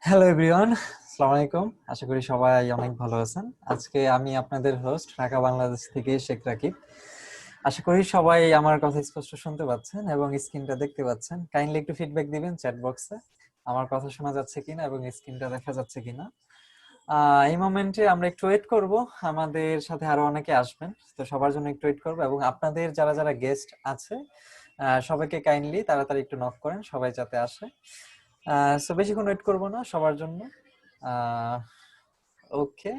Hello everyone, আসসালামু আলাইকুম। আশা করি সবাই অনেক ভালো আছেন। আজকে আমি আপনাদের হোস্ট ঢাকা বাংলাদেশ থেকে শেখ রাকিব। আশা করি সবাই আমার কথা স্পষ্ট শুনতে পাচ্ছেন এবং স্ক্রিনটা দেখতে পাচ্ছেন। কাইন্ডলি একটু ফিডব্যাক দিবেন চ্যাট বক্সে আমার কথা শোনা যাচ্ছে কিনা এবং স্ক্রিনটা দেখা যাচ্ছে কিনা। এই মোমেন্টে আমরা একটু ওয়েট করব, আমাদের সাথে আরো অনেকে আসবেন, তো সবার জন্য একটু ওয়েট করব এবং আপনাদের যারা যারা গেস্ট আছে সবাইকে কাইন্ডলি তাড়াতাড়ি একটু নক করেন, সবাই যাতে আসে। সো বেশিক্ষণ ওয়েট করব না সবার জন্য। ওকে,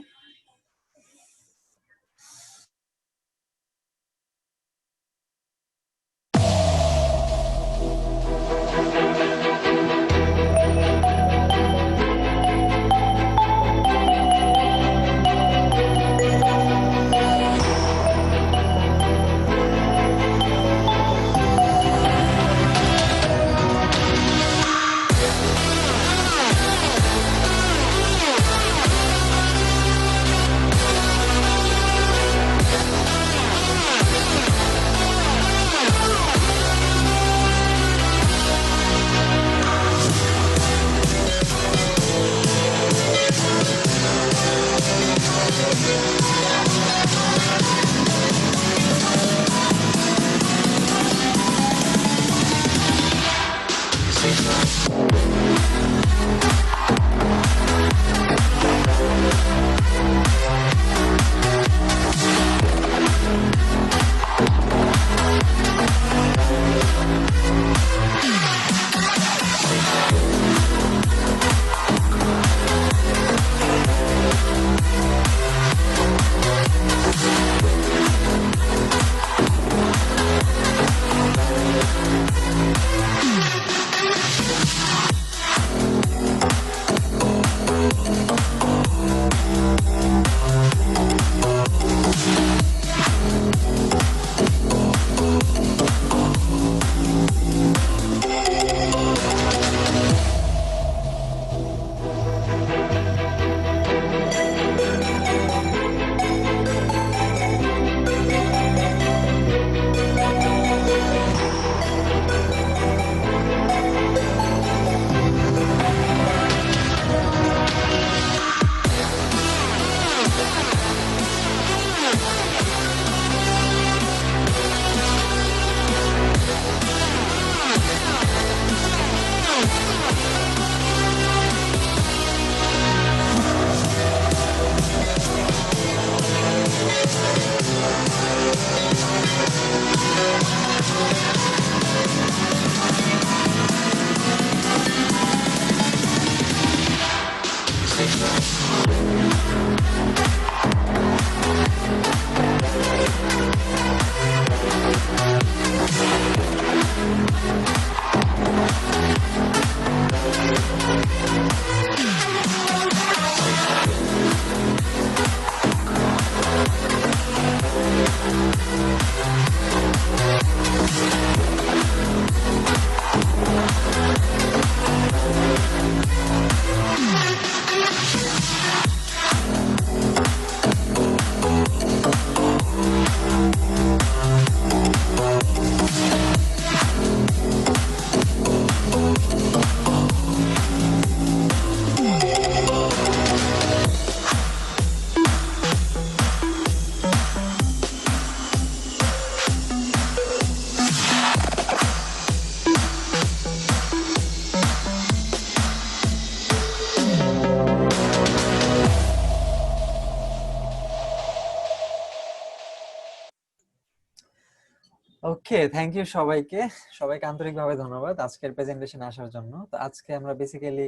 ওকে, থ্যাংক ইউ সবাইকে। সবাইকে আন্তরিকভাবে ধন্যবাদ আজকের প্রেজেন্টেশনে আসার জন্য। তো আজকে আমরা বেসিক্যালি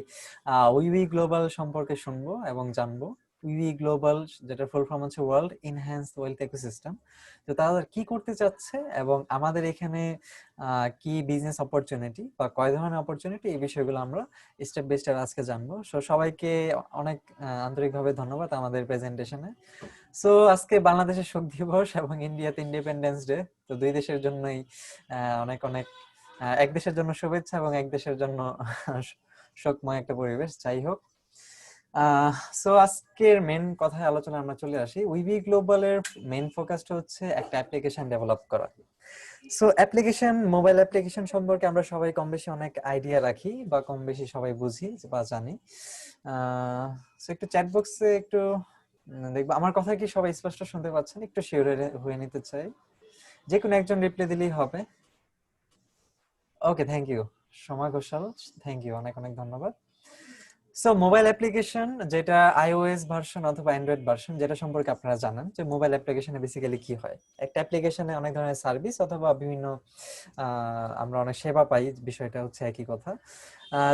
উইবি গ্লোবাল সম্পর্কে শুনবো এবং জানবো। উইবি গ্লোবাল, যেটা ফুল ফর্ম হচ্ছে ওয়ার্ল্ড ইনহ্যান্সড ওয়েলথ ইকোসিস্টেম। তো তারা কি করতে চাচ্ছে এবং আমাদের এখানে কি বিজনেস অপরচুনিটি বা কয় ধরনের অপরচুনিটি, এই বিষয়গুলো আমরা স্টেপ বাই স্টেপ আজকে জানবো। সো সবাইকে অনেক আন্তরিকভাবে ধন্যবাদ আমাদের প্রেজেন্টেশনে। সো আজকে বাংলাদেশের শোক দিবস এবং ইন্ডিয়াতে ইন্ডিপেন্ডেন্স ডে। তো দুই দেশের জন্যই অনেক অনেক এক দেশের জন্য শুভেচ্ছা এবং এক দেশের জন্য শোকময় একটা পরিবেশ। যাই হোক, সো আজকের মেন কথায় আলোচনা আমরা চলে আসি। উইবি গ্লোবালের মেন ফোকাসটা হচ্ছে একটা অ্যাপ্লিকেশন ডেভেলপ করা। সো অ্যাপ্লিকেশন, মোবাইল অ্যাপ্লিকেশন সম্পর্কে আমরা সবাই কম বেশি অনেক আইডিয়া রাখি বা কম বেশি সবাই বুঝি বা জানি। সো একটু চ্যাট বক্সে একটু দেখবো আমার কথা কি সবাই স্পষ্ট শুনতে পাচ্ছেন? একটু শিওর হয়ে নিতে চাই। যে কোনো একজন রিপ্লাই দিলেই হবে। ওকে, থ্যাংক ইউ সময় ঘোষাল, থ্যাংক ইউ, অনেক অনেক ধন্যবাদ। সো মোবাইল অ্যাপ্লিকেশন, যেটা আইওএস ভার্সন অথবা অ্যান্ড্রয়েড ভার্সন, যেটা সম্পর্কে আপনারা জানেন যে মোবাইল অ্যাপ্লিকেশনে বেসিক্যালি কি হয়। একটা অ্যাপ্লিকেশনে অনেক ধরনের সার্ভিস অথবা বিভিন্ন আমরা অনেক সেবা পাই, বিষয়টা হচ্ছে একই কথা।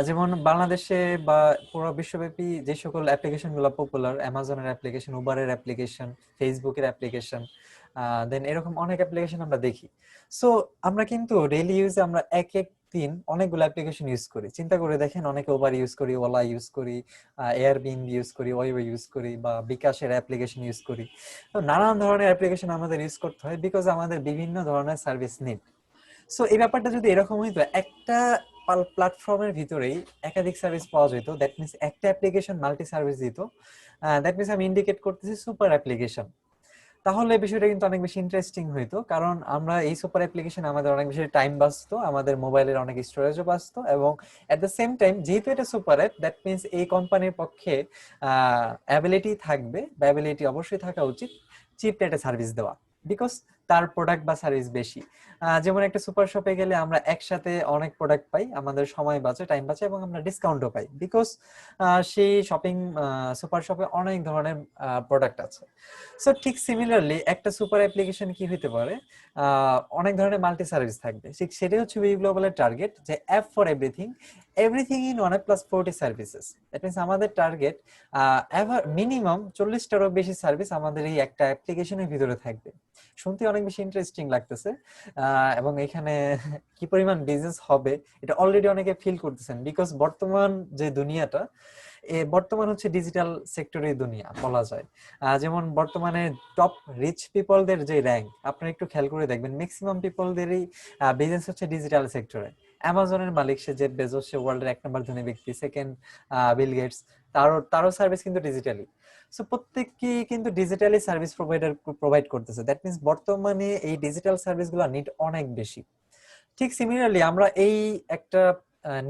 যেমন বাংলাদেশে বা পুরো বিশ্বব্যাপী যে সকল অ্যাপ্লিকেশনগুলো পপুলার, অ্যামাজনের অ্যাপ্লিকেশন, উবারের অ্যাপ্লিকেশন, ফেসবুকের অ্যাপ্লিকেশন, দেন এরকম অনেক অ্যাপ্লিকেশন আমরা দেখি। সো আমরা কিন্তু ডেইলি ইউজে আমরা এক এক দিন অনেকগুলো অ্যাপ্লিকেশন ইউজ করি। চিন্তা করে দেখেন, অনেকে উবার ইউজ করি, ওলা ইউজ করি, এয়ারবিএনবি ইউজ করি, ওয়াইবো ইউজ করি, বা বিকাশের অ্যাপ্লিকেশন ইউজ করি। তো নানান ধরনের অ্যাপ্লিকেশন আমাদের ইউজ করতে হয় বিকজ আমাদের বিভিন্ন ধরনের সার্ভিস নিড। সো এই ব্যাপারটা যদি এরকম হইতো, একটা প্ল্যাটফর্মের ভিতরেই একাধিক সার্ভিস পাওয়া যেত, দ্যাট মিনস একটা অ্যাপ্লিকেশন মাল্টি সার্ভিস দিত, দ্যাট মিনস আমি ইন্ডিকেট করতেছি সুপার অ্যাপ্লিকেশন, তাহলে বিষয়টা কিন্তু অনেক বেশি ইন্টারেস্টিং হইতো। কারণ আমরা এই সুপার অ্যাপ্লিকেশন আমাদের অনেক বেশি টাইম বাঁচতো, আমাদের মোবাইলের অনেক স্টোরেজও বাঁচতো, এবং এট দ্য সেম টাইম যেহেতু এটা সুপার অ্যাপ, দ্যাট মিনস এই কোম্পানির পক্ষে অ্যাবিলিটি থাকবে, বা অ্যাবিলিটি অবশ্যই থাকা উচিত চিপ রেটে সার্ভিস দেওয়া, বিকজ তার প্রোডাক্ট বা সার্ভিস বেশি। যেমন একটা সুপার শপে গেলে আমরা একসাথে অনেক প্রোডাক্ট পাই, আমাদের সময় বাঁচে, টাইম বাঁচে, এবং আমরা ডিসকাউন্টও পাই, বিকজ সেই শপিং সুপার শপে অনেক ধরনের প্রোডাক্ট আছে। সো ঠিক সিমিলারলি একটা সুপার অ্যাপ্লিকেশন কি হতে পারে, অনেক ধরনের মাল্টি সার্ভিস থাকবে। ঠিক সেটাই হচ্ছে উই গ্লোবালের টার্গেট, যে app for everything, everything in one plus 40 services. That means আমাদের টার্গেট মিনিমাম 40টারও বেশি সার্ভিস আমাদের এই একটা অ্যাপ্লিকেশনের ভিতরে থাকবে। শুনতে অনেক বেশি ইন্টারেস্টিং লাগতেছে, এবং এখানে কি পরিমাণ বিজনেস হবে এটা অলরেডি অনেকে ফিল করতেছেন, বিকজ বর্তমান যে দুনিয়াটা, বর্তমান হচ্ছে ডিজিটাল সেক্টরের দুনিয়া বলা যায়। যেমন বর্তমানে টপ রিচ পিপলদের যে র্যাঙ্ক, আপনারা একটু খেয়াল করে দেখবেন, ম্যাক্সিমাম পিপলদেরই বিজনেস হচ্ছে ডিজিটাল সেক্টরে। অ্যামাজনের মালিক সে জেফ বেজোস, সে ওয়ার্ল্ডের 1 নম্বর ধনী ব্যক্তি, সেকেন্ড বিল গেটস, তারও সার্ভিস কিন্তু ডিজিটালি। সো প্রত্যেককেই কিন্তু ডিজিটালি সার্ভিস প্রোভাইড করতেছে। দ্যাট মিনস বর্তমানে এই ডিজিটাল সার্ভিসগুলো নিড অনেক বেশি। ঠিক সিমিলারলি আমরা এই একটা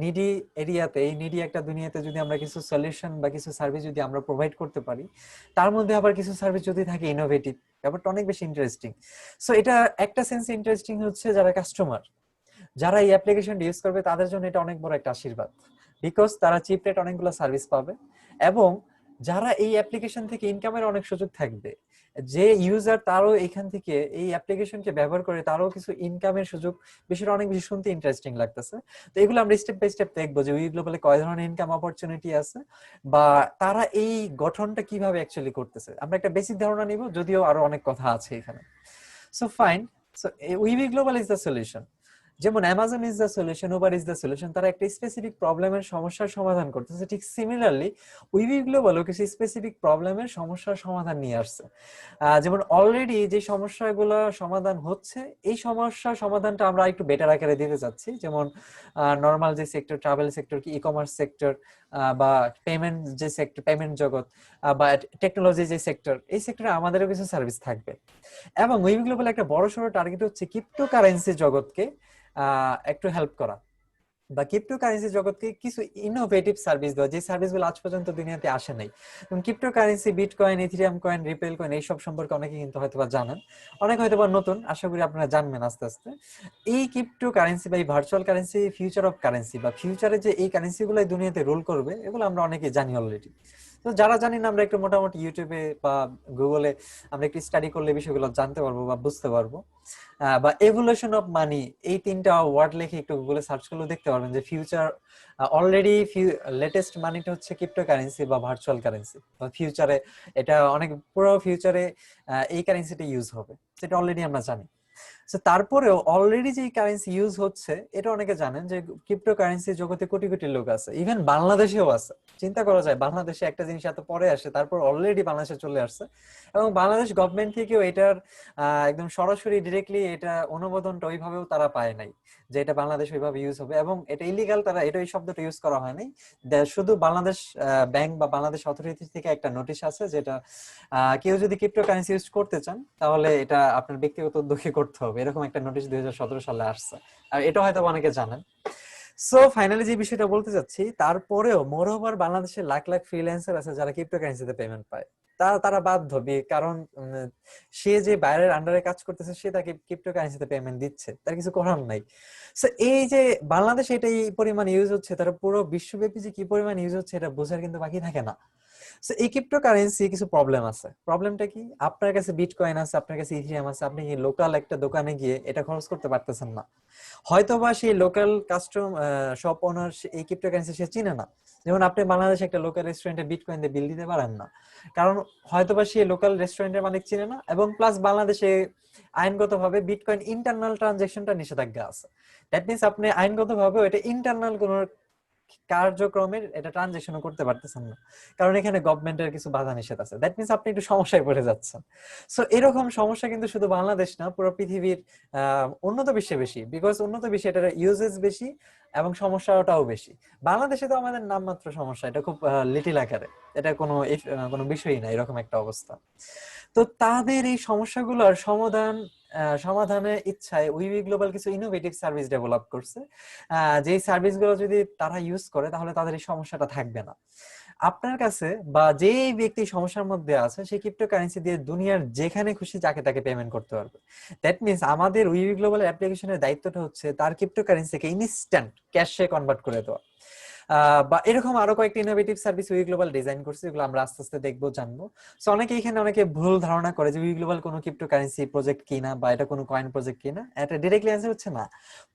নিডি এরিয়াতে, এই নিডি একটা দুনিয়াতে যদি আমরা কিছু সলিউশন বা কিছু সার্ভিস যদি আমরা প্রোভাইড করতে পারি, তার মধ্যে আবার কিছু সার্ভিস যদি থাকে ইনোভেটিভ, ব্যাপারটা অনেক বেশি ইন্টারেস্টিং। সো এটা একটা সেন্সে ইন্টারেস্টিং হচ্ছে যারা কাস্টমার, যারা এই অ্যাপ্লিকেশন ইউজ করবে, তাদের জন্য এটা অনেক বড় একটা আশীর্বাদ, বিকজ তারা চিপ রেট অনেকগুলো সার্ভিস পাবে, এবং যারা এই অ্যাপ্লিকেশন থেকে ইনকামের অনেক সুযোগ থাকবে, যে ইউজার তারও এখান থেকে এই অ্যাপ্লিকেশনকে ব্যবহার করে তারও কিছু ইনকামের সুযোগ। বিষয়টা অনেক বেশি শুনতে ইন্টারেস্টিং লাগতেছে। তো এগুলো আমরা স্টেপ বাই স্টেপ দেখবো যে উই গ্লোবালে কয় ধরনের ইনকাম অপরচুনিটি আছে, বা তারা এই গঠনটা কিভাবে অ্যাকচুয়ালি করতেছে। আমরা একটা বেসিক ধারণা নিব, যদিও আরো অনেক কথা আছে এখানে। So fine, so we global is the solution. যেমন Amazon is the solution, Uber is the solution, তারা একটা স্পেসিফিক প্রবলেমের সমস্যার সমাধান করতেছে। ঠিক সিমিলারলি উইভি গ্লোবালও কিছু স্পেসিফিক প্রবলেমের সমস্যার সমাধান নিয়ে আসছে। যেমন অলরেডি যে সমস্যাগুলো সমাধান হচ্ছে, এই সমস্যার সমাধানটা আমরা একটু বেটার আকারে দিতে চাচ্ছি। যেমন নর্মাল যে সেক্টর, ট্রাভেল সেক্টর, কি ই কমার্স সেক্টর, বা পেমেন্ট যে সেক্টর, পেমেন্ট জগৎ, বা টেকনোলজি যে সেক্টর, এই সেক্টরে আমাদেরও কিছু সার্ভিস থাকবে। এবং উইভি গ্লোবাল একটা বড় সড়ো টার্গেট হচ্ছে ক্রিপ্টোকারেন্সি জগৎকে একটু হেল্প করা, বা ক্রিপ্টোকারেন্সি জগৎকে কিছু ইনোভেটিভ সার্ভিস দেওয়া, যে সার্ভিসগুলো আজ পর্যন্ত দুনিয়াতে আসে নাই। যেমন cryptocurrency, bitcoin, Ethereum coin, repel coin, এইসব সম্পর্কে অনেকে কিন্তু হয়তোবা জানেন, অনেক হয়তোবা নতুন, আশা করি আপনারা জানবেন আস্তে আস্তে। এই ক্রিপ্টোকারেন্সি বা এই virtual currency future of currency, বা ফিউচারে যে এই কারেন্সিগুলো দুনিয়াতে রোল করবে, এগুলো আমরা অনেকে জানি অলরেডি। তো যারা জানি না, আমরা একটু মোটামুটি ইউটিউবে বা গুগলে আমরা একটু স্টাডি করলে বিষয়গুলো জানতে পারবো বা বুঝতে পারবো। বা এভলিউশন অফ মানি, এই তিনটা ওয়ার্ড লিখে একটু গুগলে সার্চ করলে দেখতে পারবেন যে ফিউচার অলরেডি লেটেস্ট মানিটা হচ্ছে ক্রিপ্টোকারেন্সি বা ভার্চুয়াল কারেন্সি, বা ফিউচারে এটা অনেক পুরো ফিউচারে এই কারেন্সিটা ইউজ হবে, সেটা অলরেডি আমরা জানি। সো তারপরেও অলরেডি যে কারেন্সি ইউজ হচ্ছে, এটা অনেকে জানেন যে ক্রিপ্টোকারেন্সি জগতে কোটি কোটি লোক আছে, ইভেন বাংলাদেশেও আছে। চিন্তা করা যায়, বাংলাদেশে একটা জিনিস এত পরে আসে, তারপর অলরেডি বাংলাদেশে চলে আসছে, এবং বাংলাদেশ গভর্নমেন্ট থেকেও এটার একদম সরাসরি ডিরেক্টলি এটা অনুমোদনটা ওইভাবেও তারা পায় নাই, যে এটা বাংলাদেশ ওইভাবে ইউজ হবে, এবং এটা ইলিগাল, তারা এটা এই শব্দটা ইউজ করা হয়নি। শুধু বাংলাদেশ ব্যাংক বা বাংলাদেশ অথরিটি থেকে একটা নোটিশ আছে, যেটা কেউ যদি ক্রিপ্টোকারেন্সি ইউজ করতে চান তাহলে এটা আপনার ব্যক্তিগত উদ্যোগে করতে হবে, এরকম একটা নোটিশ 2017 সালে আসছে। আর এটা হয়তো অনেকে জানেন। সো ফাইনালি যে বিষয়টা বলতে চাচ্ছি, তারপরেও মোরওভার বাংলাদেশে লাখ লাখ ফ্রিল্যান্সার আছে যারা ক্রিপ্টোকারেন্সিতে পেমেন্ট পায়। তারা বাধ্য, কারণ সে যে বাইরের আন্ডারে কাজ করতেছে সে তাকে ক্রিপ্টোকারেন্সিতে পেমেন্ট দিচ্ছে, তার কিছু করার নাই। সো এই যে বাংলাদেশে এটা এই পরিমাণ ইউজ হচ্ছে, তার পুরো বিশ্বব্যাপী যে কি পরিমাণ ইউজ হচ্ছে এটা বোঝার কিন্তু বাকি থাকে না। সো এই ক্রিপ্টোকারেন্সি কিছু প্রবলেম আছে। প্রবলেমটা কি? আপনার কাছে বিটকয়েন আছে, আপনার কাছে ইথিরিয়াম আছে, আপনি কি লোকাল একটা দোকানে গিয়ে এটা খরচ করতে পারতেছেন না। হয়তোবা সেই লোকাল কাস্টম শপ ওনার এই ক্রিপ্টোকারেন্সি সে চিনে না। যেমন আপনি বাংলাদেশে একটা লোকাল রেস্টুরেন্টে বিটকয়েন দিয়ে বিল দিতে পারেন না, কারণ হয়তোবা সেই লোকাল রেস্টুরেন্টের মালিক চিনে না, এবং প্লাস বাংলাদেশে আইনগতভাবে বিটকয়েন ইন্টারনাল ট্রানজাকশনটা নিষেধাজ্ঞা আছে। দ্যাট মিন্স আপনি আইনগতভাবে এটা ইন্টারনাল কোন কার্যক্রমের এটা ট্রানজাকশনও করতে পারতেছেন না, কারণ এখানে গভর্নমেন্টের কিছু বাধা নিষেধ আছে। দ্যাট মিন্স আপনি একটু সমস্যায় পড়ে যাচ্ছেন। সো এরকম সমস্যা কিন্তু শুধু বাংলাদেশ না, পুরো পৃথিবীর উন্নত বিশ্বে বেশি, বিকজ উন্নত বিশ্বে এটার ইউজেস বেশি এবং সমস্যাটাও বেশি। বাংলাদেশে তো আমাদের নামমাত্র সমস্যা, এটা খুব লিটিল আকারে, এটা কোনো বিষয়ই না, এরকম একটা অবস্থা। তো তাদের এই সমস্যাগুলোর সমাধানের ইচ্ছায় উইবি গ্লোবাল কিছু ইনোভেটিভ সার্ভিস ডেভেলপ করছে, যে সার্ভিসগুলো যদি তারা ইউজ করে তাহলে তাদের এই সমস্যাটা থাকবে না। আপনার কাছে বা যে ব্যক্তি সমস্যার মধ্যে আছে সে ক্রিপ্টোকারেন্সি দিয়ে দুনিয়ার যেখানে খুশি যাকে তাকে পেমেন্ট করতে পারবে। দ্যাট মিন্স আমাদের উইবি গ্লোবাল অ্যাপ্লিকেশনের দায়িত্বটা হচ্ছে তার ক্রিপ্টোকারেন্সিকে ইনস্ট্যান্ট ক্যাশে কনভার্ট করে দেওয়া। বা এরকম আরো কয়েকটা innovative service we global design করছে, যেগুলো আমরা আস্তে আস্তে দেখবো, জানবো। সো অনেকে ভুল ধারণা করে যে উই গ্লোবাল কোনো ক্রিপ্টোকারেন্সি প্রজেক্ট কিনা বা এটা কোনো কয়েন প্রজেক্ট কিনা, এটা ডিরেক্টলি অ্যান্সার হচ্ছে না।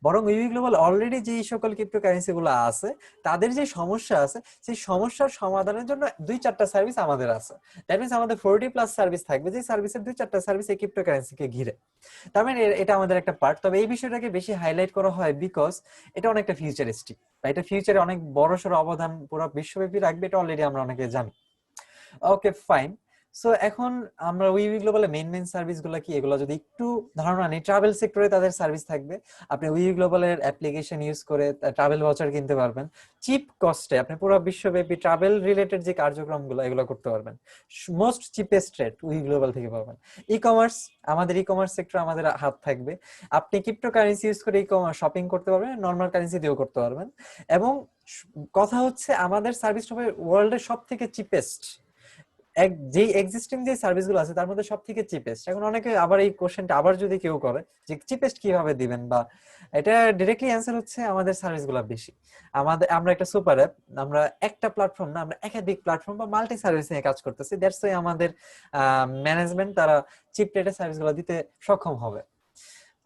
বরং উই গ্লোবাল অলরেডি যে সকল ক্রিপ্টোকারেন্সি গুলো আছে তাদের যে সমস্যা আছে সেই সমস্যার সমাধানের জন্য 2-4টা সার্ভিস আমাদের আছে। দ্যাট মিন্স আমাদের 40+ সার্ভিস থাকবে, যে সার্ভিসের 2-4টা সার্ভিস এই ক্রিপ্টোকারেন্সিকে ঘিরে। তার মানে এটা আমাদের একটা পার্ট। তবে এই বিষয়টাকে বেশি হাইলাইট করা হয় বিকজ এটা অনেকটা ফিউচারিস্টিক, বা এটা ফিউচারে অনেক বড়সড় অবদান পুরো বিশ্বব্যাপী রাখবে, এটা অলরেডি আমরা অনেকে জানি। Okay fine. সো এখন আমরা উইবি গ্লোবালের মেইন সার্ভিস গুলো কি এগুলো যদি একটু ধারণা নিই। ট্রাভেল সেক্টরে তাদের সার্ভিস থাকবে, আপনি উইবি গ্লোবালের অ্যাপ্লিকেশন ইউজ করে ট্রাভেল ভাউচার কিনতে পারবেন চিপ কস্টে, আপনি পুরো বিশ্বব্যাপী ট্রাভেল রিলেটেড যে কার্যক্রমগুলো এগুলো করতে পারবেন মোস্ট চিপেস্ট রেট উইবি গ্লোবাল থেকে পাবেন। ই কমার্স, আমাদের ই কমার্স সেক্টর আমাদের হাত থাকবে, আপনি ক্রিপ্টোকারেন্সি ইউজ করে ই কমার্স শপিং করতে পারবেন, নর্মাল কারেন্সি দিয়েও করতে পারবেন। এবং কথা হচ্ছে আমাদের সার্ভিস হবে ওয়ার্ল্ডের সব থেকে চিপেস্ট, যে এক্সিস্টিং যে সার্ভিসগুলো আছে তার মধ্যে সবথেকে চিপেস্ট। এখন অনেকে আবার এই কোশ্চেনটা আবার যদি কেউ করে যে চিপেস্ট কিভাবে দিবেন, বা এটা ডিরেক্টলি অ্যান্সার হচ্ছে আমাদের সার্ভিসগুলো বেশি। আমরা একটা সুপার অ্যাপ, আমরা একটা প্ল্যাটফর্ম না, আমরা একাধিক প্ল্যাটফর্ম বা মাল্টি সার্ভিস নিয়ে কাজ করতেছি। দ্যাটস ওয়াই আমাদের ম্যানেজমেন্ট তারা চিপ রেটে সার্ভিসগুলো দিতে সক্ষম হবে।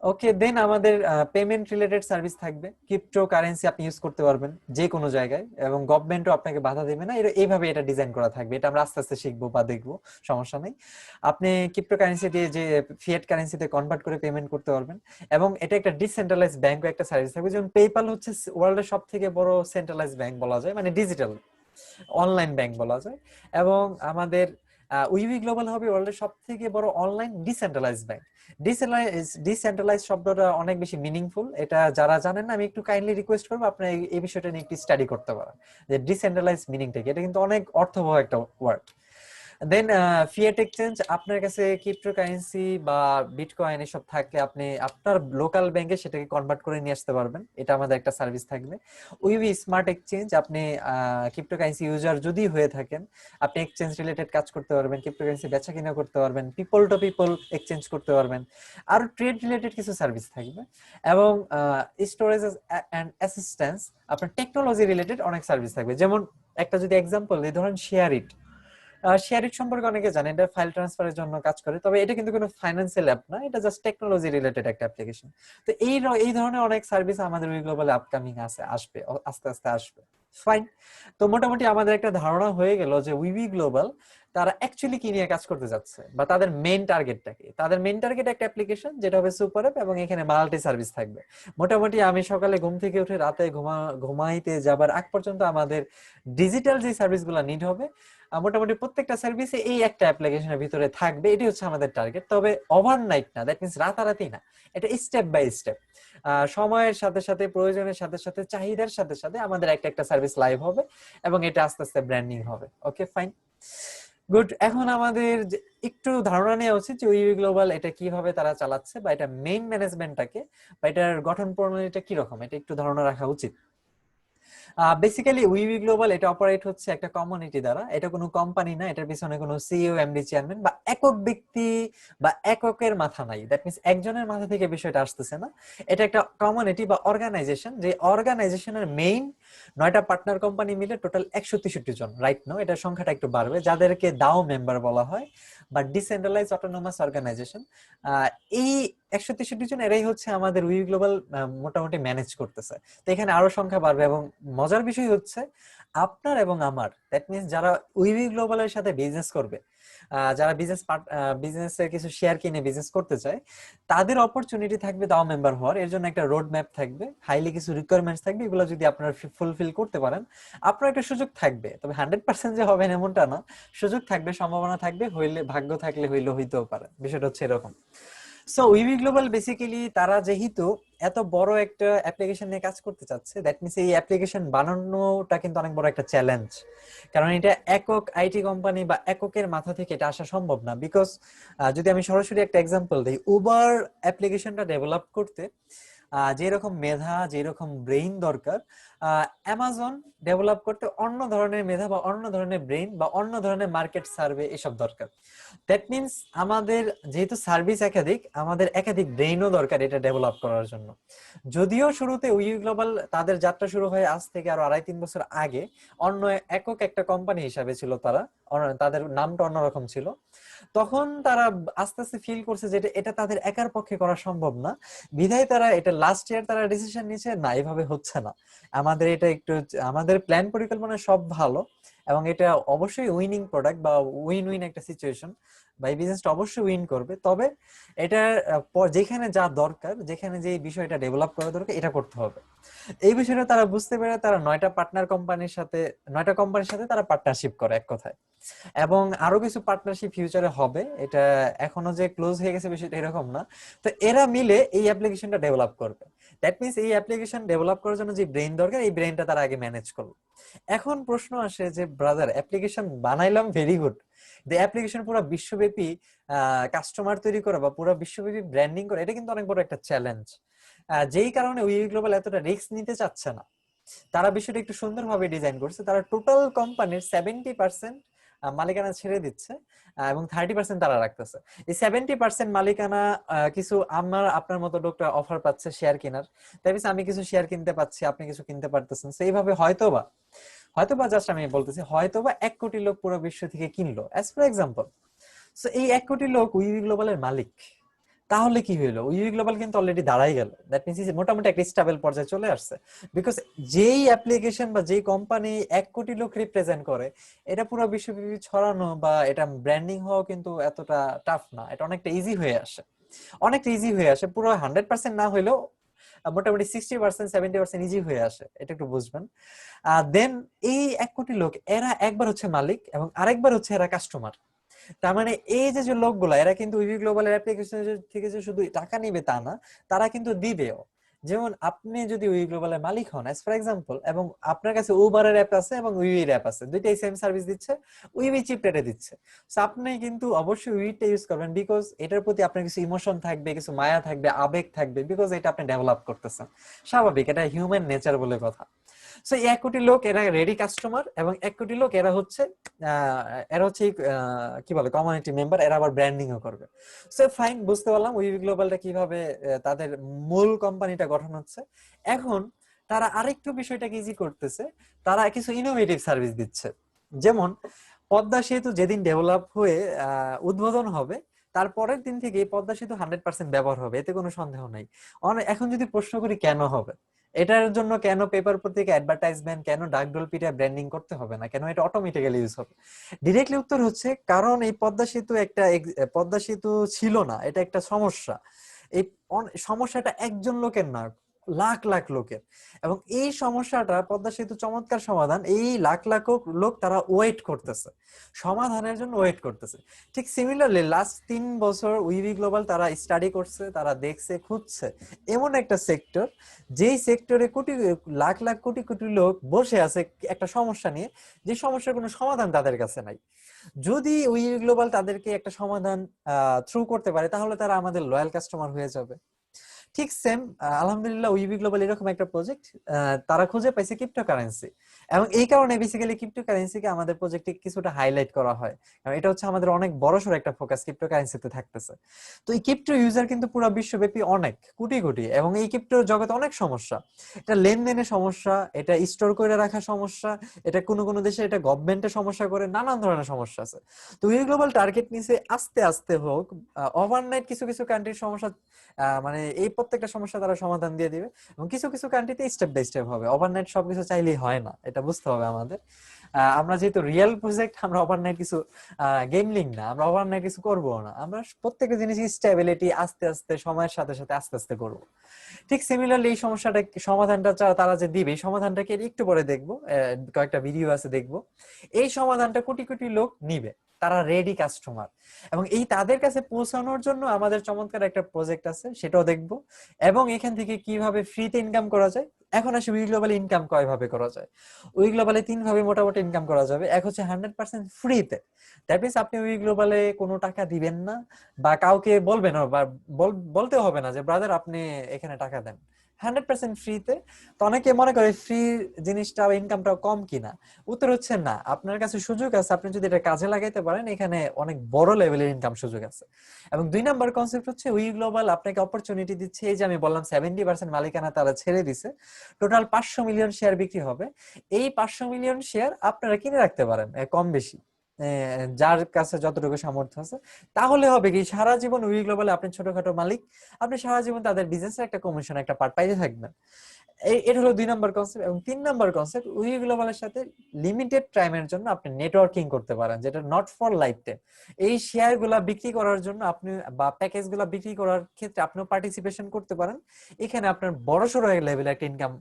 ওকে, দেন আমাদের পেমেন্ট রিলেটেড সার্ভিস থাকবে, ক্রিপ্টোকারেন্সি আপনি ইউজ করতে পারবেন যে কোনো জায়গায়, এবং গভর্নমেন্টও আপনাকে বাধা দেবে না। এইভাবে এটা ডিজাইন করা থাকবে, এটা আমরা আস্তে আস্তে শিখবো বা দেখবো, সমস্যা নেই। আপনি ক্রিপ্টোকারেন্সি দিয়ে যে ফিয়াট কারেন্সিতে কনভার্ট করে পেমেন্ট করতে পারবেন, এবং এটা একটা ডিসেন্ট্রালাইজ ব্যাংকও একটা সার্ভিস থাকবে। যেমন পেপ্যাল হচ্ছে ওয়ার্ল্ডের সব থেকে বড় সেন্ট্রালাইজ ব্যাংক বলা যায়, মানে ডিজিটাল অনলাইন ব্যাংক বলা যায়। এবং আমাদের উইবি গ্লোবাল হবে ওয়ার্ল্ডের সব থেকে বড় অনলাইন ডিসেন্ট্রালাইজ ব্যাংক। ডিসেন্ট্রালাইজ শব্দটা অনেক বেশি মিনিংফুল, এটা যারা জানেন না আমি একটু কাইন্ডলি রিকোয়েস্ট করবো আপনারা এই বিষয়টা নিয়ে একটু স্টাডি করতে পারেন, যে ডিসেন্ট্রালাইজ মিনিংটা কি। এটা কিন্তু অনেক অর্থবহ একটা ওয়ার্ড। দেন ফিয়াট এক্সচেঞ্জ, আপনার কাছে ক্রিপ্টোকারেন্সি বা বিটকয়েন এসব থাকলে আপনি আপনার লোকাল ব্যাংকে সেটাকে কনভার্ট করে নিয়ে আসতে পারবেন, এটা আমাদের একটা সার্ভিস থাকবে। উইবি স্মার্ট এক্সচেঞ্জ, আপনি ক্রিপ্টোকারেন্সি ইউজার যদি হয়ে থাকেন আপনি এক্সচেঞ্জ রিলেটেড কাজ করতে পারবেন, ক্রিপ্টোকারেন্সি বেচা কিনা করতে পারবেন, পিপল টু পিপল এক্সচেঞ্জ করতে পারবেন, আর ট্রেড রিলেটেড কিছু সার্ভিস থাকবে। এবং স্টোরেজ এন্ড অ্যাসিস্ট্যান্স, আপনার টেকনোলজি রিলেটেড অনেক সার্ভিস থাকবে। যেমন একটা যদি এক্সাম্পল দিই, ধরেন শেয়ারিট সম্পর্কে অনেকে জানে, এটা ফাইল ট্রান্সফারের জন্য কাজ করে, তবে এটা কিন্তু কোনো ফাইন্যান্সিয়াল অ্যাপ না, এটা জাস্ট টেকনোলজি রিলেটেড একটা অ্যাপ্লিকেশন। তো এই ধরনের অনেক সার্ভিস আমাদের উই গ্লোবালে আপকামিং আসবে, আস্তে আস্তে আসবে। ফাইন। তো মোটামুটি আমাদের একটা ধারণা হয়ে গেল যে উইবি গ্লোবাল তারা অ্যাকচুয়ালি কি নিয়ে কাজ করতে যাচ্ছে বা তাদের মেইন টার্গেটটা কি। তাদের মেইন টার্গেট একটা অ্যাপ্লিকেশন যেটা হবে সুপার অ্যাপ, এবং এখানে মাল্টি সার্ভিস থাকবে। মোটামুটি আমি সকালে ঘুম থেকে উঠে রাতে ঘুমাইতে যাবার আগ পর্যন্ত আমাদের ডিজিটাল যে সার্ভিসগুলো নিড হবে, মোটামুটি প্রত্যেকটা সার্ভিসে এই একটা অ্যাপ্লিকেশনের ভিতরে থাকবে। এটি হচ্ছে আমাদের টার্গেট। তবে ওভারনাইট না, দ্যাট মিনস রাতারাতি না, এটা স্টেপ বাই স্টেপ, সময়ের সাথে সাথে, প্রয়োজনের সাথে সাথে, চাহিদার সাথে সাথে আমাদের একটা একটা সার্ভিস লাইভ হবে এবং এটা আস্তে আস্তে ব্র্যান্ডিং হবে। Okay fine, good. এখন আমাদের একটু ধারণা নেওয়া উচিত যে উইবি গ্লোবাল এটা কিভাবে তারা চালাচ্ছে, বা এটা মেইন ম্যানেজমেন্টটাকে বা এটার গঠন প্রণালীটা কি রকম, এটা একটু ধারণা রাখা উচিত। বেসিক্যালি উইবি গ্লোবাল এটা অপারেট হচ্ছে একটা কমিউনিটি দ্বারা। এটা কোনো কোম্পানি না, এটার পিছনে কোনো সিইও, এমডি, চেয়ারম্যান বা একক ব্যক্তি বা এককের মাথা নাই। দ্যাট মিন্স একজনের মাথা থেকে বিষয়টা আসতেছে না। এটা একটা কমিউনিটি বা অর্গানাইজেশন, যে অর্গানাইজেশনের মেইন 9টা পার্টনার কোম্পানি মিলে টোটাল 163 জন রাইট নাও। এটার সংখ্যাটা একটু বাড়বে, যাদেরকে দাও মেম্বার বলা হয় বা ডিসেন্ট্রালাইজড অটোনোমাস অর্গানাইজেশন। এই 163 জন এরাই হচ্ছে আমাদের উইবি গ্লোবাল মোটামুটি ম্যানেজ করতেছে। তো এখানে আরো সংখ্যা বাড়বে, এবং মজার বিষয় হচ্ছে আপনার এবং আমার, দ্যাট মিন্স যারা উইবি গ্লোবালের সাথে বিজনেস করবে, যারা বিজনেসের কিছু শেয়ার কিনে বিজনেস করতে চায়, তাদের অপরচুনিটি থাকবে দাও মেম্বার হওয়ার। এর জন্য একটা রোড ম্যাপ থাকবে, হাইলি কিছু রিকোয়ারমেন্টস থাকবে। এগুলো যদি আপনারা ফুলফিল করতে পারেন, আপনার একটা সুযোগ থাকবে। তবে 100% যে হবেন এমনটা না, সুযোগ থাকবে, সম্ভাবনা থাকবে, হইলে ভাগ্য থাকলে হইতেও পারে। বিষয়টা হচ্ছে এরকম। সো উইবি গ্লোবাল বেসিক্যালি তারা যেহেতু এত বড় একটা অ্যাপ্লিকেশন নিয়ে কাজ করতে চাচ্ছে, দ্যাট মিনস এই অ্যাপ্লিকেশন বানানোটা কিন্তু অনেক বড় একটা চ্যালেঞ্জ। কারণ এটা একক আইটি কোম্পানি বা এককের মাথা থেকে এটা আসা সম্ভব না। বিকজ যদি আমি সরাসরি একটা এক্সাম্পল দিই, উবার অ্যাপ্লিকেশনটা ডেভেলপ করতে যেরকম মেধা, যেরকম ব্রেইন দরকার, অ্যামাজন ডেভেলপ করতে অন্য ধরনের মেধা বা অন্য ধরনের ব্রেইন বা অন্য ধরনের মার্কেট সার্ভে এসব দরকার। দ্যাট মিনস আমাদের যেহেতু সার্ভিস একাধিক, আমাদের একাধিক ব্রেইনও দরকার এটা ডেভেলপ করার জন্য। যদিও শুরুতে উইবি গ্লোবাল তাদের যাত্রা শুরু হয় আজ থেকে আরো 2.5-3 বছর আগে, অন্য একক একটা কোম্পানি হিসাবে ছিল তারা, তাদের নামটা অন্যরকম ছিল। তখন তারা আস্তে আস্তে ফিল করছে যে এটা তাদের একার পক্ষে করা সম্ভব না, বিধায় তারা এটা লাস্ট ইয়ার তারা ডিসিশন নিয়েছে, না এভাবে হচ্ছে না, আমাদের এটা একটু, আমাদের প্ল্যান পরিকল্পনা সব ভালো এবং এটা অবশ্যই উইনিং প্রোডাক্ট বা উইন উইন একটা সিচুয়েশন, বা এই বিজনেসটা অবশ্যই উইন করবে। তবে এটা যেখানে যা দরকার, যেখানে যে বিষয়টা ডেভেলপ করা দরকার, এটা করতে হবে। এই বিষয়টা তারা বুঝতে পেরে তারা 9টা কোম্পানির সাথে তারা পার্টনারশিপ করে এক কথায়। এবং আরো কিছু পার্টনারশিপ ফিউচারে হবে, এটা এখনো যে ক্লোজ হয়ে গেছে বিষয়টা এরকম না। তো এরা মিলে এই অ্যাপ্লিকেশনটা ডেভেলপ করবে। দ্যাট মিনস এই অ্যাপ্লিকেশন ডেভেলপ করার জন্য যে ব্রেইন দরকার, এই ব্রেইনটা তারা আগে ম্যানেজ করলো। এখন প্রশ্ন আসে যে ব্রাদার, অ্যাপ্লিকেশন বানাইলাম, ভেরি গুড, যে অ্যাপ্লিকেশন পুরো বিশ্বব্যাপী কাস্টমার তৈরি করা বা পুরো বিশ্বব্যাপী ব্র্যান্ডিং করা, এটা কিন্তু অনেক বড় একটা চ্যালেঞ্জ। যেই কারণে উইবি গ্লোবাল এতটা রিস্ক নিতে চাচ্ছে না। তারা বিষয়টা একটু সুন্দরভাবে ডিজাইন করছে। তারা টোটাল কোম্পানির 70% মালিকানা ছেড়ে দিচ্ছে এবং 30% তারা রাখতেছে। এই 70% মালিকানা কিছু আমার আপনার মতো লোকটা অফার পাচ্ছে শেয়ার কেনার, তাই আমি কিছু শেয়ার কিনতে পাচ্ছি, আপনি কিছু কিনতে পারতেছেন। সেইভাবে হয়তোবা জাস্ট আমি বলতেছি, হয়তোবা 1 কোটি লোক পুরো বিশ্ব থেকে কিনলো, অ্যাজ ফর এক্সাম্পল। সো এই 1 কোটি লোক উইবি গ্লোবালের মালিক। তাহলে কি হইলো, উইবি গ্লোবাল কিন্তু অলরেডি দাঁড়াই গেল। দ্যাট মিনস মোটামুটি একটা স্টেবল পর্যায়ে চলে আসছে। বিকজ যেই অ্যাপ্লিকেশন বা যেই কোম্পানি 1 কোটি লোক রিপ্রেজেন্ট করে, এটা পুরো বিশ্বব্যাপী ছড়ানো বা এটা ব্র্যান্ডিং হওয়া কিন্তু এতটা টাফ না, এটা অনেকটা ইজি হয়ে আসে, পুরো 100% না হইলেও মোটামুটি 60%, 70% ইজি হয়ে আসে, এটা একটু বুঝবেন। দেন এই 1 কোটি লোক, এরা একবার হচ্ছে মালিক এবং আরেকবার হচ্ছে এরা কাস্টমার। তার মানে এই যে লোকগুলা, এরা কিন্তু উইবি গ্লোবালের অ্যাপ্লিকেশন থেকে যে শুধু টাকা নিবে তা না, তারা কিন্তু দিবেও। যেমন আপনি যদি উইবি গ্লোবালের মালিক হন, ফর এক্সাম্পল, এবং আপনার কাছে উবারের অ্যাপ আছে এবং উইবির অ্যাপ আছে, দুইটাই সেম সার্ভিস দিচ্ছে, উইবি চিপ রেটে দিচ্ছে। সো আপনি কিন্তু অবশ্যই উইবিটা ইউজ করবেন, বিকজ এটার প্রতি আপনার কিছু ইমোশন থাকবে, কিছু মায়া থাকবে, আবেগ থাকবে, বিকজ এটা আপনি ডেভেলপ করতেছেন। স্বাভাবিক, এটা হিউম্যান নেচার বলে কথা। সো 1 কোটি লোক এরা রেডি কাস্টমার, এবং 1 কোটি লোক এরা হচ্ছে কি বলে কমিউনিটি মেম্বার, এরা আবার ব্র্যান্ডিং ও করবে। সো ফাইন, বুঝতে পারলাম উইবি গ্লোবালটা কিভাবে তাদের মূল কোম্পানিটা গঠন হচ্ছে। এখন তারা আরেকটু বিষয়টাকে ইজি করতেছে, তারা কিছু ইনোভেটিভ সার্ভিস দিচ্ছে। যেমন পদ্মা সেতু যেদিন ডেভেলপ হয়ে উদ্বোধন হবে, তারপরের দিন থেকে পদ্মা সেতু 100% ব্যবহার হবে, এতে কোনো সন্দেহ নাই। এখন যদি প্রশ্ন করি কেন হবে, এটার জন্য কেন পেপার পত্রিকা অ্যাডভার্টাইজমেন্ট, কেন ডাকডোল পিঠা ব্র্যান্ডিং করতে হবে না, কেন এটা অটোমেটিক্যালি ইউজ হবে? ডিরেক্টলি উত্তর হচ্ছে কারণ এই পদ্মা সেতু ছিল না, এটা একটা সমস্যা। এই সমস্যাটা একজন লোকের না, লাখ লাখ লোকের। এবং এই সমস্যাটা পদ্মা সেতু চমৎকার সমাধান, এই লাখ লাখ লোক তারা ওয়েট করতেছে, সমাধানের জন্য ওয়েট করতেছে। ঠিক সিমিলারলি লাস্ট 3 বছর উইভি গ্লোবাল তারা স্টাডি করছে, তারা দেখছে, খুঁজছে এমন একটা সেক্টর, যেই সেক্টরে কোটি লাখ লাখ কোটি কোটি লোক বসে আছে একটা সমস্যা নিয়ে, যে সমস্যার কোনো সমাধান তাদের কাছে নাই। যদি উইভি গ্লোবাল তাদেরকে একটা সমাধান থ্রু করতে পারে, তাহলে তারা আমাদের লয়াল কাস্টমার হয়ে যাবে। ঠিক সেম আলহামদুলিল্লাহ উইবি গ্লোবাল এরকম একটা প্রজেক্ট, তারা খুঁজে পাইছে ক্রিপ্টোকারেন্সি, এবং এই কারণে বেসিক্যালি ক্রিপ্টোকারেন্সিকে আমাদের প্রজেক্টে কিছুটা হাইলাইট করা হয়, কারণ এটা হচ্ছে আমাদের অনেক বড়সড় একটা ফোকাস ক্রিপ্টোকারেন্সিতে থাকতেছে। তো এই ক্রিপ্টো ইউজার কিন্তু পুরো বিশ্বব্যাপী অনেক কোটি কোটি, এবং এই ক্রিপ্টোর জগতে অনেক সমস্যা, এটা লেনদেনের সমস্যা, এটা স্টোর করে রাখার সমস্যা, এটা কোনো কোনো দেশে এটা গভর্নমেন্টের সমস্যা করে, নানান ধরনের সমস্যা আছে। তো উইবি গ্লোবাল টার্গেট নিছে আস্তে আস্তে হোক, ওভারনাইট কিছু কিছু কান্ট্রির সমস্যা, মানে এই প্রত্যেকটা সমস্যা তারা সমাধান দিয়ে দিবে, এবং কিছু কিছু কান্ট্রিতে স্টেপ বাই স্টেপ হবে, ওভারনাইট সবকিছু চাইলেই হয় না, এটা বুঝতে হবে আমাদের। আমরা যেহেতু রিয়েল প্রজেক্ট, আমরা ওভারনাইট কিছু গেমলিং না, আমরা ওভারনাইট কিছু করবো না, আমরা প্রত্যেকটা জিনিস স্টেবিলিটি আস্তে আস্তে সময়ের সাথে সাথে আস্তে আস্তে করবো। ঠিক সিমিলারলি এই সমস্যাটা সমাধানটা তারা যে দিবে, এই সমাধানটাকে একটু পরে দেখবো, কয়েকটা ভিডিও আছে দেখবো। এই সমাধানটা কোটি কোটি লোক নিবে, তারা রেডি কাস্টমার, এবং এই তাদের কাছে পৌঁছানোর জন্য আমাদের চমৎকার একটা প্রজেক্ট আছে, সেটাও দেখবো। এবং এখান থেকে কিভাবে ফ্রিতে ইনকাম করা যায়। এখন আসে উই গ্লোবাল ইনকাম কয় ভাবে করা যায়। উই গ্লোবালে 3 ভাবে মোটামুটি ইনকাম করা যাবে। এক হচ্ছে 100% ফ্রিতে, দ্যাট মিনস আপনি উই গ্লোবালে কোনো টাকা দিবেন না, বা কাউকে বলবেন না, বা বলতে হবে না যে ব্রাদার আপনি এখানে টাকা দেন, 100% ফ্রিতে। তো অনেকে মনে করে ফ্রি জিনিসটা ইনকামটা কম কিনা, উত্তর হচ্ছে না, আপনার কাছে সুযোগ আছে, আপনি যদি এটা কাজে লাগাইতে পারেন, এখানে অনেক বড় লেভেলের ইনকাম সুযোগ আছে। এবং 2 নাম্বার কনসেপ্ট হচ্ছে উই গ্লোবাল আপনাকে অপরচুনিটি দিচ্ছে, এই যে আমি বললাম 70% মালিকানা তারা ছেড়ে দিছে, টোটাল 500 মিলিয়ন শেয়ার বিক্রি হবে। এই 500 মিলিয়ন শেয়ার আপনারা কিনে রাখতে পারেন কম বেশি, যার কাছে যতটুকু সামর্থ্য আছে। তাহলে হবে কি, সারা জীবন উই গ্লোবালে আপনি ছোটখাটো মালিক, আপনি সারা জীবন তাদের বিজনেসের একটা কমিশন, একটা পার্ট পাইতে থাকবেন। এটা হলো 2 নাম্বার কনসেপ্ট। এবং 3 নাম্বার কনসেপ্ট, উই গ্লোবালের সাথে লিমিটেড টাইমের জন্য আপনি নেটওয়ার্কিং করতে পারেন, যেটা নট ফর লাইফ টাইম। এই শেয়ার গুলা বিক্রি করার জন্য আপনি, বা প্যাকেজ গুলা বিক্রি করার ক্ষেত্রে আপনিও পার্টিসিপেশন করতে পারেন। এখানে আপনার বড়সড় লেভেলে একটা ইনকাম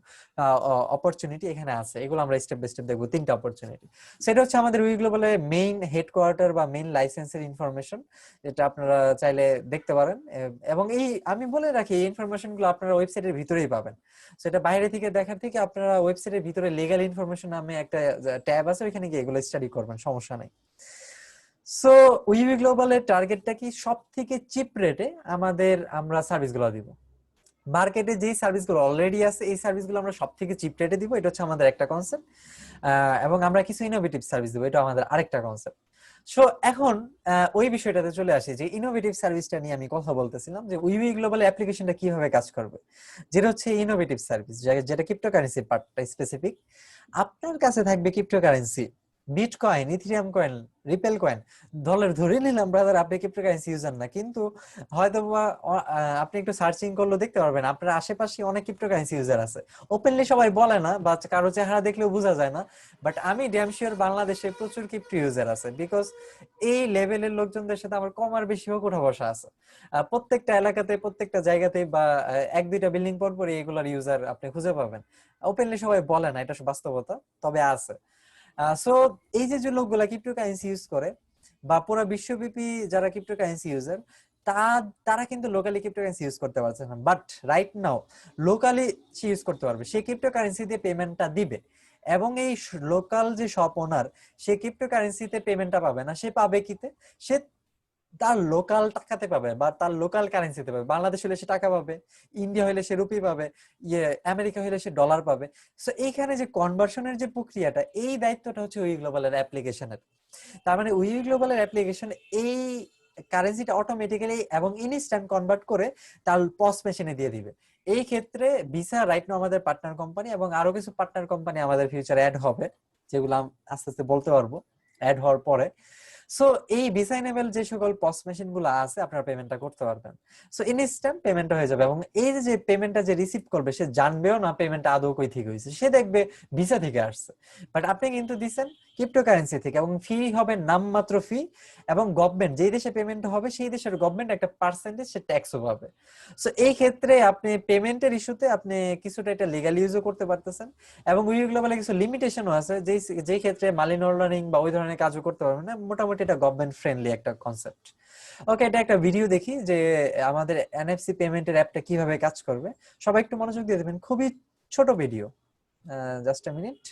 অপরচুনিটি এখানে আছে। এগুলো আমরা স্টেপ বাই স্টেপ দেখবো, 3টা অপরচুনিটি। সেটা হচ্ছে আমাদের উই গ্লোবালের মেইন হেডকোয়ার্টার বা মেইন লাইসেন্সের ইনফরমেশন, যেটা আপনারা চাইলে দেখতে পারেন। এবং এই আমি বলে রাখি, এই ইনফরমেশন গুলো আপনারা ওয়েবসাইটের ভিতরেই পাবেন, সেটা বাইরে থেকে দেখার থেকে আপনারা ওয়েবসাইটের ভিতরে লিগ্যাল ইনফরমেশন নামে একটা ট্যাব আছে, ওইখানে গিয়ে এগুলো স্টাডি করবেন, সমস্যা নাই। সো উইবি গ্লোবালের টার্গেটটা কি, সব থেকে চিপ রেটে আমরা সার্ভিসগুলো দিব। মার্কেটে যেই সার্ভিসগুলো অলরেডি আছে, এই সার্ভিসগুলো আমরা সব থেকে চিপ রেটে দিব, এটা হচ্ছে আমাদের একটা কনসেপ্ট। এবং আমরা কিছু ইনোভেটিভ সার্ভিস দিব, এটা আমাদের আরেকটা কনসেপ্ট। সো এখন ওই বিষয়টাতে চলে আসি, যে ইনোভেটিভ সার্ভিসটা নিয়ে আমি কথা বলতেছিলাম, যে উইবি গ্লোবাল অ্যাপ্লিকেশনটা কিভাবে কাজ করবে, যেটা হচ্ছে ইনোভেটিভ সার্ভিস, যেটা ক্রিপ্টোকারেন্সি পার্টটা স্পেসিফিক। আপনার কাছে থাকবে cryptocurrency, bitcoin, Ethereum coin, repel coin. ধরে নিলাম ব্রাদার আপনি ক্রিপ্টোকারেন্সি ইউজার না, কিন্তু হয়তো আপনি একটু সার্চিং করলে দেখতে পারবেন আপনার আশেপাশে অনেক ক্রিপ্টোকারেন্সি ইউজার আছে। ওপেনলি সবাই বলে না, বা কারো চেহারা দেখলেও বোঝা যায় না, বাট আমি ড্যাম শিওর বাংলাদেশে প্রচুর ক্রিপ্টো ইউজার আছে, বিকজ এই লেভেলের লোকজনদের সাথে আমার কম আর বেশি হোক ওঠা বসা আছে। প্রত্যেকটা এলাকাতে, প্রত্যেকটা জায়গাতে, বা 1-2টা বিল্ডিং পর পর এগুলার ইউজার আপনি খুঁজে পাবেন। ওপেনলি সবাই বলে না, এটা বাস্তবতা, তবে আছে। সো এই যে লোকগুলা ক্রিপ্টোকারেন্সি ইউজ করে, বা পুরো বিশ্বব্যাপী যারা ক্রিপ্টোকারেন্সি ইউজার, তারা কিন্তু লোকালি ক্রিপ্টোকারেন্সি ইউজ করতে পারছে না, but right now locally say use করতে পারবে, সে ক্রিপ্টোকারেন্সি দিয়ে পেমেন্টটা দিবে। এবং এই লোকাল যে শপ ওনার, সে ক্রিপ্টোকারেন্সিতে পেমেন্টটা পাবে না, সে পাবে কিতে, সে তার লোকাল টাকাতে পাবে, বা তার লোকাল কারেন্সিতে পাবে। বাংলাদেশ হলে সে টাকা পাবে, ইন্ডিয়া হলে সে রুপি পাবে, আমেরিকা হলে সে ডলার পাবে। সো এইখানে যে কনভার্সনের যে প্রক্রিয়াটা, এই দায়িত্বটা হচ্ছে উই গ্লোবালের অ্যাপ্লিকেশনের। তার মানে উই গ্লোবালের অ্যাপ্লিকেশন এই কারেন্সিটা অটোমেটিক্যালি এবং ইনস্ট্যান্ট কনভার্ট করে তার পস মেশিনে দিয়ে দিবে। এই ক্ষেত্রে ভিসা রাইট নাও আমাদের পার্টনার কোম্পানি, এবং আরো কিছু পার্টনার কোম্পানি আমাদের ফিউচারে অ্যাড হবে, যেগুলো আস্তে আস্তে বলতে পারবো অ্যাড হওয়ার পরে। সো এই ভিসা এনেবল যে সকল পস মেশিন গুলো আছে আপনারা পেমেন্টটা করতে পারবেন। সো ইনস্ট্যান্ট পেমেন্টটা হয়ে যাবে, এবং এই যে পেমেন্টটা যে রিসিভ করবে সে জানবেও না পেমেন্টটা আদৌ কই থেকে হয়েছে, সে দেখবে ভিসা থেকে আসছে, বাট আপনি কিন্তু দিচ্ছেন ক্রিপ্টোকারেন্সি থেকে, এবং ফি হবে নামমাত্র ফি, এবং গভর্নমেন্ট যেই দেশে পেমেন্ট হবে সেই দেশের গভর্নমেন্ট একটা পার্সেন্টেজ সে ট্যাক্সও পাবে। সো এই ক্ষেত্রে আপনি পেমেন্টের ইস্যুতে আপনি কিছুটা এটা লিগাল ইউজও করতে পারতেছেন, এবং উই গ্লোবালে কিছু লিমিটেশনও আছে যেই ক্ষেত্রে মানি লন্ডারিং বা ওই ধরনের কাজও করতে পারবেন না। মোটামুটি এটা গভর্নমেন্ট ফ্রেন্ডলি একটা কনসেপ্ট। ওকে, এটা একটা ভিডিও দেখি যে আমাদের এনএফসি পেমেন্টের অ্যাপটা কিভাবে কাজ করবে। সবাই একটু মনোযোগ দিয়ে দেবেন, খুবই ছোট ভিডিও, জাস্ট আ মিনিট।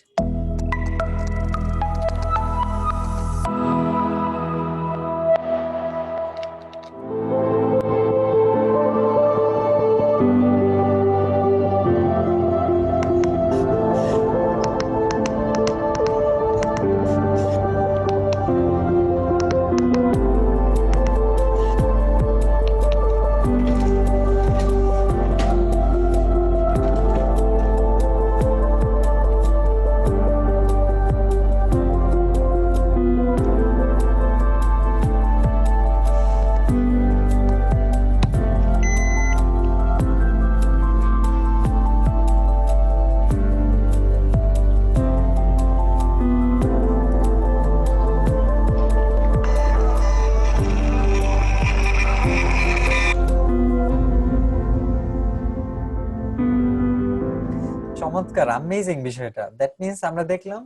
চমৎকার, অ্যামেজিং বিষয়টা। দ্যাট মিন্স আমরা দেখলাম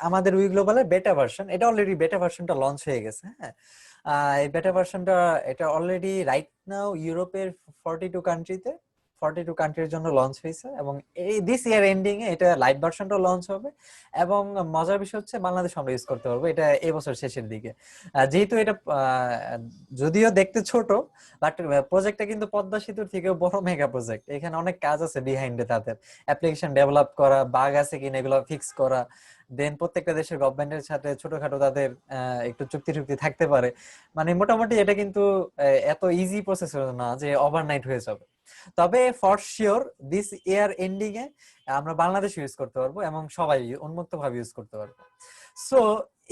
আমাদের উই গ্লোবালের বেটা ভার্সন, এটা অলরেডি বেটা ভার্সনটা লঞ্চ হয়ে গেছে। হ্যাঁ, এই বেটা ভার্সনটা এটা অলরেডি রাইট নাও ইউরোপের 42 কান্ট্রিতে 42 কান্ট্রির জন্য লঞ্চ হয়েছে, এবং এই দিস ইয়ার এন্ডিং এ এটা লাইভ ভার্সনটা লঞ্চ হবে। এবং মজার বিষয় হচ্ছে বাংলাদেশ আমরা ইউজ করতে পারবো এটা এই বছর শেষের দিকে। যেহেতু এটা যদিও দেখতে ছোট, বাট প্রজেক্টটা কিন্তু পদ্মা সেতুর থেকেও বড় মেগা প্রজেক্ট। এখানে অনেক কাজ আছে বিহাইন্ডে, তাদের অ্যাপ্লিকেশন ডেভেলপ করা, বাগ আছে কিনা এগুলো ফিক্স করা, দেন প্রত্যেকটা দেশের গভর্নমেন্টের সাথে ছোটখাটো তাদের একটু চুক্তি টুক্তি থাকতে পারে। মানে মোটামুটি এটা কিন্তু এত ইজি প্রসেস না যে ওভারনাইট হয়ে যাবে। তবে for sure this year ending এ আমরা বাংলাদেশ ইউজ করতে পারবো, এবং সবাই উন্মুক্ত ভাবে ইউজ করতে পারবো। সো